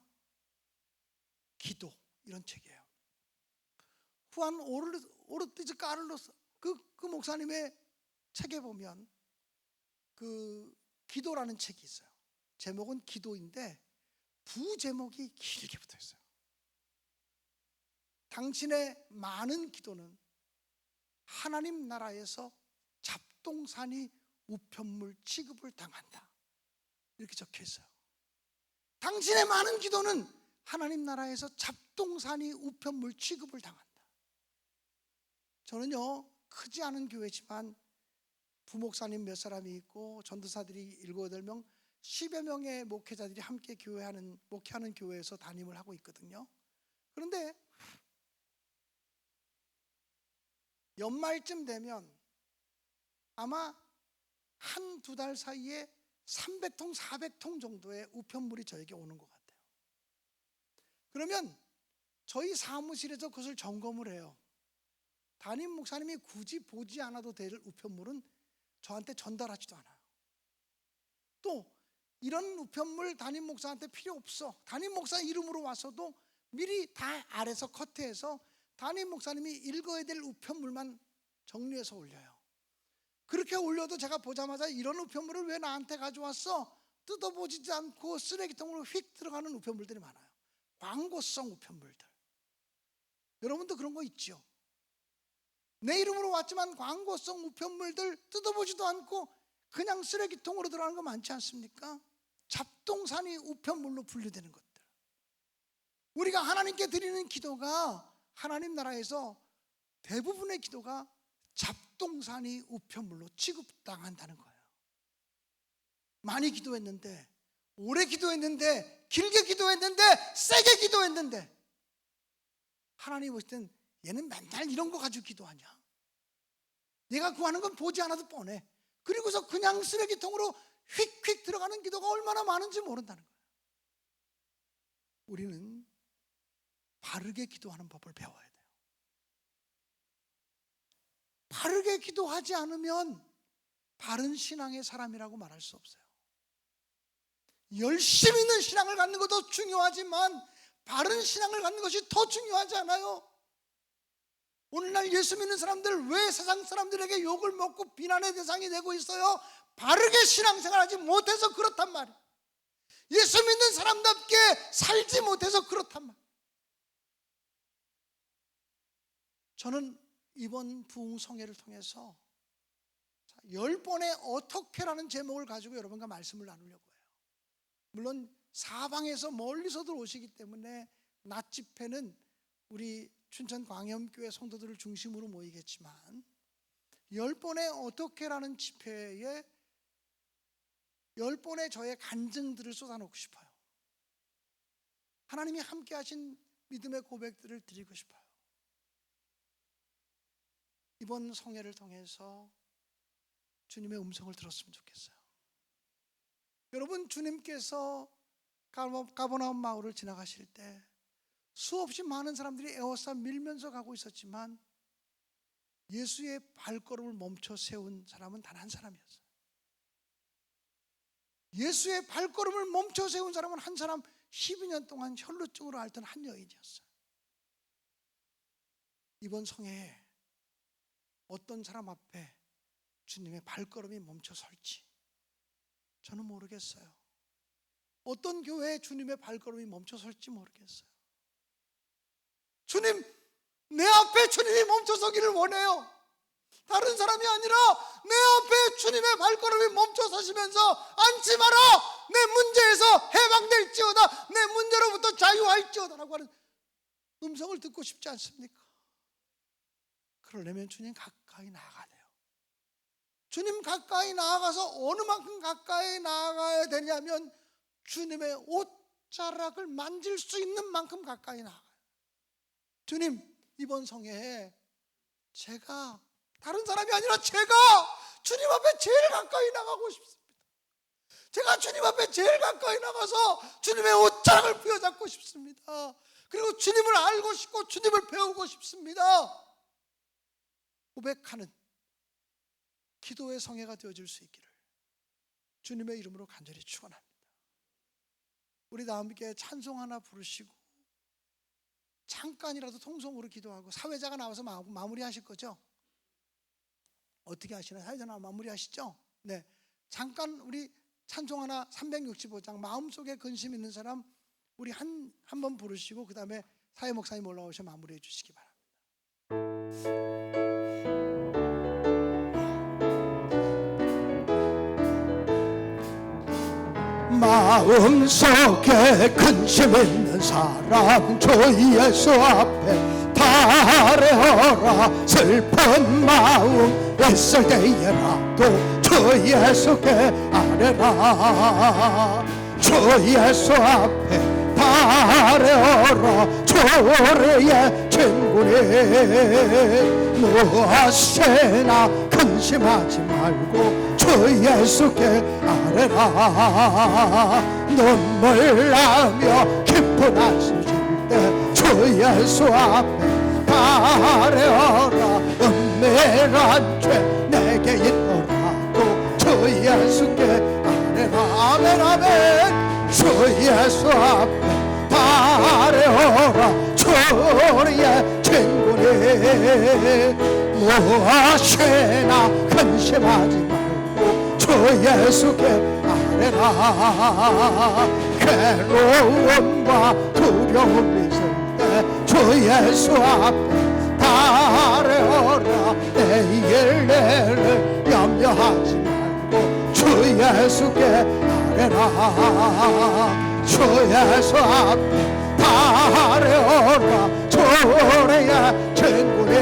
기도, 이런 책이에요. 후안 오르티즈 카를로스 그 목사님의 책에 보면 그 기도라는 책이 있어요. 제목은 기도인데 부제목이 길게 붙어 있어요. 당신의 많은 기도는 하나님 나라에서 잡동사니 우편물 취급을 당한다, 이렇게 적혀 있어요. 당신의 많은 기도는 하나님 나라에서 잡동사니 우편물 취급을 당한다. 저는요, 크지 않은 교회지만 부목사님 몇 사람이 있고 전도사들이 7, 8명, 10여 명의 목회자들이 함께 목회하는 교회에서 담임을 하고 있거든요. 그런데 연말쯤 되면 아마 한두 달 사이에 300통, 400통 정도의 우편물이 저에게 오는 것 같아요. 그러면 저희 사무실에서 그것을 점검을 해요. 담임 목사님이 굳이 보지 않아도 될 우편물은 저한테 전달하지도 않아요. 또 이런 우편물 담임 목사한테 필요 없어, 담임 목사 이름으로 와서도 미리 다 아래서 커트해서 담임 목사님이 읽어야 될 우편물만 정리해서 올려요. 그렇게 올려도 제가 보자마자 이런 우편물을 왜 나한테 가져왔어? 뜯어보지도 않고 쓰레기통으로 휙 들어가는 우편물들이 많아요. 광고성 우편물들. 여러분도 그런 거 있죠? 내 이름으로 왔지만 광고성 우편물들 뜯어보지도 않고 그냥 쓰레기통으로 들어가는 거 많지 않습니까? 잡동사니 우편물로 분류되는 것들. 우리가 하나님께 드리는 기도가 하나님 나라에서 대부분의 기도가 잡동사니 우편물로 취급당한다는 거예요. 많이 기도했는데, 오래 기도했는데, 길게 기도했는데, 세게 기도했는데 하나님 보실 땐 얘는 맨날 이런 거 가지고 기도하냐? 얘가 구하는 건 보지 않아도 뻔해. 그리고서 그냥 쓰레기통으로 휙휙 들어가는 기도가 얼마나 많은지 모른다는 거예요. 우리는 바르게 기도하는 법을 배워야 돼요. 바르게 기도하지 않으면 바른 신앙의 사람이라고 말할 수 없어요. 열심히 있는 신앙을 갖는 것도 중요하지만 바른 신앙을 갖는 것이 더 중요하지 않아요? 오늘날 예수 믿는 사람들 왜 세상 사람들에게 욕을 먹고 비난의 대상이 되고 있어요? 바르게 신앙생활하지 못해서 그렇단 말이에요. 예수 믿는 사람답게 살지 못해서 그렇단 말이에요. 저는 이번 부흥성회를 통해서 10번의 어떻게라는 제목을 가지고 여러분과 말씀을 나누려고 해요. 물론 사방에서 멀리서들 오시기 때문에 낮 집회는 우리 춘천 광염교회 성도들을 중심으로 모이겠지만 10번의 어떻게라는 집회에 10번의 저의 간증들을 쏟아놓고 싶어요. 하나님이 함께 하신 믿음의 고백들을 드리고 싶어요. 이번 성회를 통해서 주님의 음성을 들었으면 좋겠어요. 여러분, 주님께서 가버나움 마을을 지나가실 때 수없이 많은 사람들이 에워싸 밀면서 가고 있었지만 예수의 발걸음을 멈춰 세운 사람은 단 한 사람이었어요. 예수의 발걸음을 멈춰 세운 사람은 한 사람, 12년 동안 혈루증으로 앓던 한 여인이었어요. 이번 성회에 어떤 사람 앞에 주님의 발걸음이 멈춰 설지 저는 모르겠어요. 어떤 교회에 주님의 발걸음이 멈춰 설지 모르겠어요. 주님, 내 앞에 주님이 멈춰 서기를 원해요. 다른 사람이 아니라 내 앞에 주님의 발걸음이 멈춰 서시면서 앉지 마라, 내 문제에서 해방될지어다, 내 문제로부터 자유할지어다 라고 하는 음성을 듣고 싶지 않습니까? 그러려면 주님 가까이 나아가야 돼요. 주님 가까이 나아가서 어느 만큼 가까이 나아가야 되냐면 주님의 옷자락을 만질 수 있는 만큼 가까이 나아가요. 주님, 이번 성회에 제가, 다른 사람이 아니라 제가 주님 앞에 제일 가까이 나가고 싶습니다. 제가 주님 앞에 제일 가까이 나가서 주님의 옷자락을 부여잡고 싶습니다. 그리고 주님을 알고 싶고 주님을 배우고 싶습니다. 고백하는 기도의 성회가 되어질 수 있기를 주님의 이름으로 간절히 축원합니다. 우리 다 함께 찬송 하나 부르시고 잠깐이라도 통성으로 기도하고, 사회자가 나와서 마무리하실 거죠? 어떻게 하시나요? 사회자 나와 마무리하시죠? 네, 잠깐 우리 찬송 하나 365장 마음속에 근심 있는 사람 우리 한 번 부르시고 그 다음에 사회 목사님 올라오셔 마무리해 주시기 바랍니다. 마음속에 근심 있는 사람 주 예수 앞에 달래어라. 슬픈 마음 있을 때에라도 주 예수께 아뢰라. 주 예수 앞에 달래어라. 주의 친구니 무엇이나 근심하지 말고 주 예수께 아뢰라. 눈물 나며 기쁜 한숨 쉴 때 주 예수 앞에 달려라. 은밀한 죄 내게 있더라도 주 예수께 아뢰라. 아멘 아멘. 주 예수 앞에 달려라. 주의 친구니 무엇이나 근심하지 말고 주 예수께 아뢰라. 괴로움과 두려움이 있을 때 주 예수 앞에 달려라. 내일 내일을 염려하지 말고 주 예수께 아뢰라. 주 예수 앞에 달려라. 주의 친구니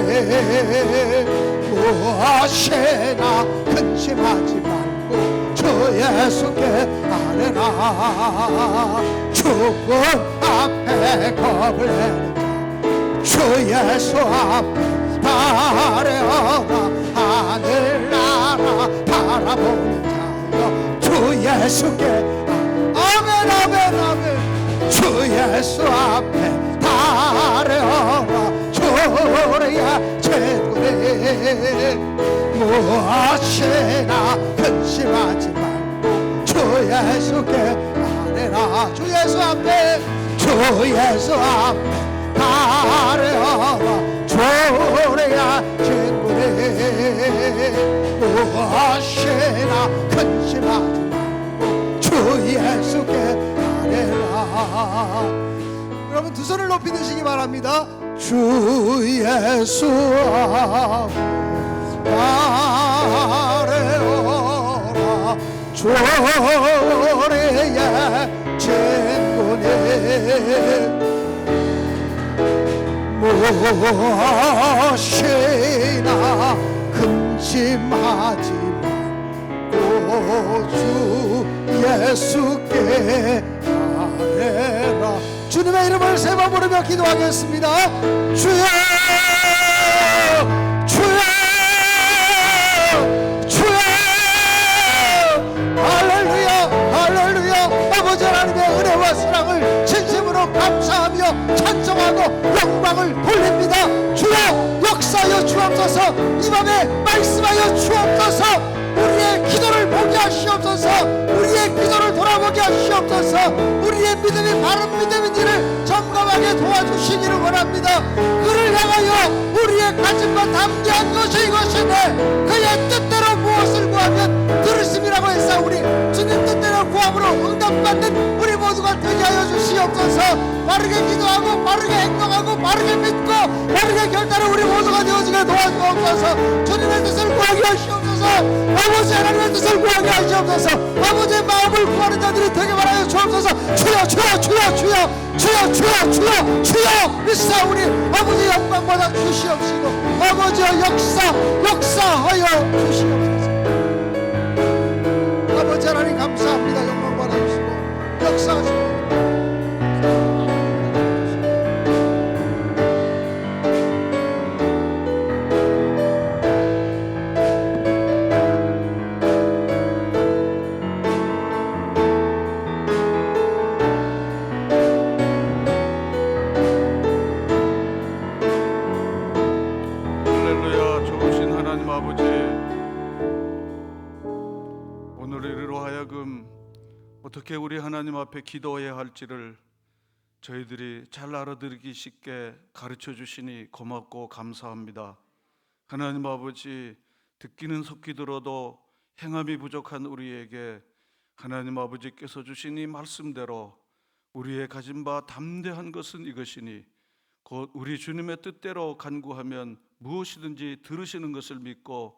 무엇이나 근심하지 말고 주 예수께 아뢰라. 죽음 앞에 겁을 내는 자 주 예수 앞에 달려라. 하늘나라 바라보는 자여 주 예수께 아멘 아멘 아멘. 주 예수 앞에 달려라. 주의 친구니 무엇이나 근심하지 말고 주 예수께 아뢰라. 주 예수 앞에 주 예수 앞에 달려라. 주의 친구니 무엇이나 근심하지 말고 주 예수께 아뢰라. 여러분 두 손을 높이 드시기 바랍니다. 주 예수 앞에 아뢰라. 주의 친구니 무엇이나 근심하지 말고 주 예수께 아뢰라. 주님의 이름을 세 번 부르며 기도하겠습니다. 주여 주여 주여. 할렐루야 할렐루야. 아버지 하나님의 은혜와 사랑을 진심으로 감사하며 찬송하고 영광을 돌립니다. 주여 역사하여 주옵소서. 이 밤에 말씀하여 주옵소서. 우리의 기도를 보게 하시옵소서. 우리의 기도를 돌아보게 하시옵소서. 우리의 믿음이 바른 믿음인지를 점검하게 도와주시기를 원합니다. 그를 향하여 우리의 가짐과 담대한 것이 이것이네. 그의 뜻대로 무엇을 구하면 들으심이라고 했사오니 주님 뜻대로 구함으로 응답받는 우리 모두가 되게 하여 주시옵소서. 바르게 기도하고 바르게 행동하고 바르게 믿고 바르게 결단을 우리 모두가 되어지게 도와주옵소서. 주님의 뜻을 구하게 하시옵소서. 아버지 하나님의 뜻을 구하게 하시옵소서. 아버지의 마음을 구하는 자들이 되게 말하여 주옵소서. 주여 주여 주여 주여 주여 주여 주여 주여 믿사오니 아버지 영광 받아 주시옵시고 아버지의 역사하여 주시옵소서. 아버지 하나님 감사합니다. 영광 받아 주시고 역사하시고 어떻게 우리 하나님 앞에 기도해야 할지를 저희들이 잘 알아들기 쉽게 가르쳐 주시니 고맙고 감사합니다. 하나님 아버지, 듣기는 속히 들어도 행함이 부족한 우리에게 하나님 아버지께서 주신 이 말씀대로 우리의 가진 바 담대한 것은 이것이니 곧 우리 주님의 뜻대로 간구하면 무엇이든지 들으시는 것을 믿고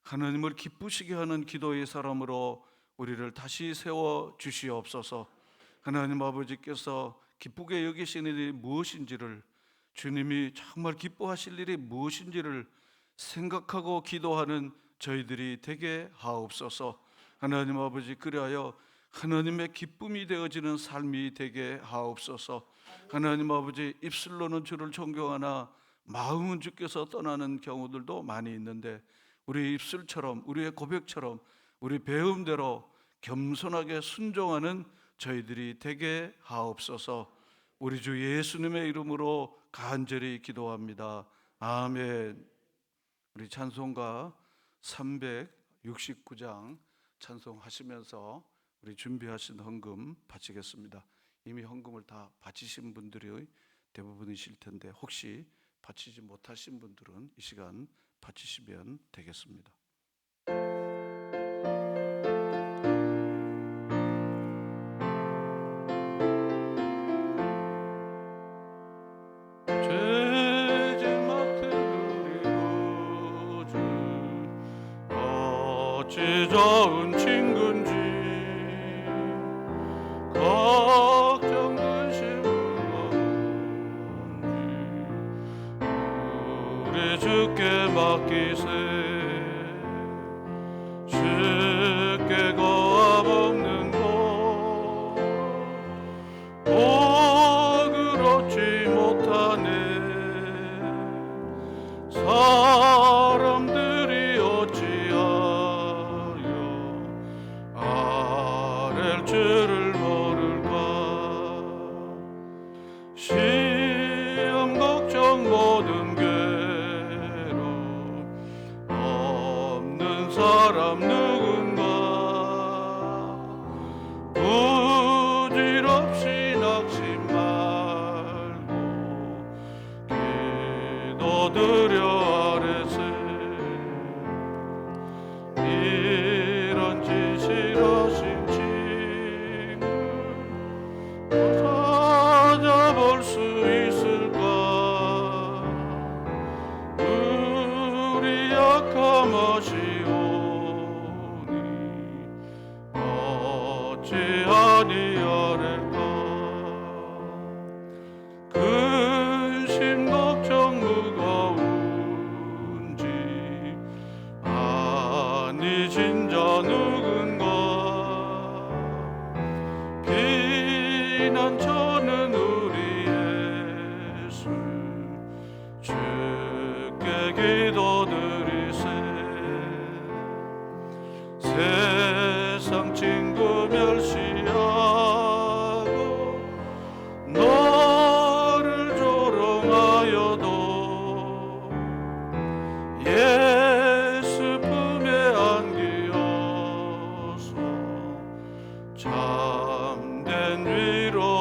하나님을 기쁘시게 하는 기도의 사람으로 우리를 다시 세워 주시옵소서. 하나님 아버지께서 기쁘게 여기시는 일이 무엇인지를, 주님이 정말 기뻐하실 일이 무엇인지를 생각하고 기도하는 저희들이 되게 하옵소서. 하나님 아버지, 그리하여 하나님의 기쁨이 되어지는 삶이 되게 하옵소서. 하나님 아버지, 입술로는 주를 존경하나 마음은 주께서 떠나는 경우들도 많이 있는데 우리 입술처럼, 우리의 고백처럼 우리 배움대로 겸손하게 순종하는 저희들이 되게 하옵소서. 우리 주 예수님의 이름으로 간절히 기도합니다. 아멘. 우리 찬송가 369장 찬송하시면서 우리 준비하신 헌금 바치겠습니다. 이미 헌금을 다 바치신 분들이 대부분이실 텐데 혹시 바치지 못하신 분들은 이 시간 바치시면 되겠습니다. 어찌 좋은 친구인지 걱정 근심 무거운지 우리 주께 맡기세. 쉽게 고함 없는 곳 복을 얻지 못하네. 사람들이 어찌하여 아랠 줄을 모를까. 시험 걱정 모든 괴로움 없는 사람 누군가. 부질없이 낙심 말고 기도드려 아뢰세. 이런 진실하신 친구 찾아볼 수 있을까. 우리 약함 아시오니 어찌 아니하랴까. 근심 걱정 무거운지 아니 진짜 누군가. 피난처는 우리 예수 주께 기도드리세. 세상 친구 멸시하고 너를 조롱하여도 예수 품에 안기어서 참된 위로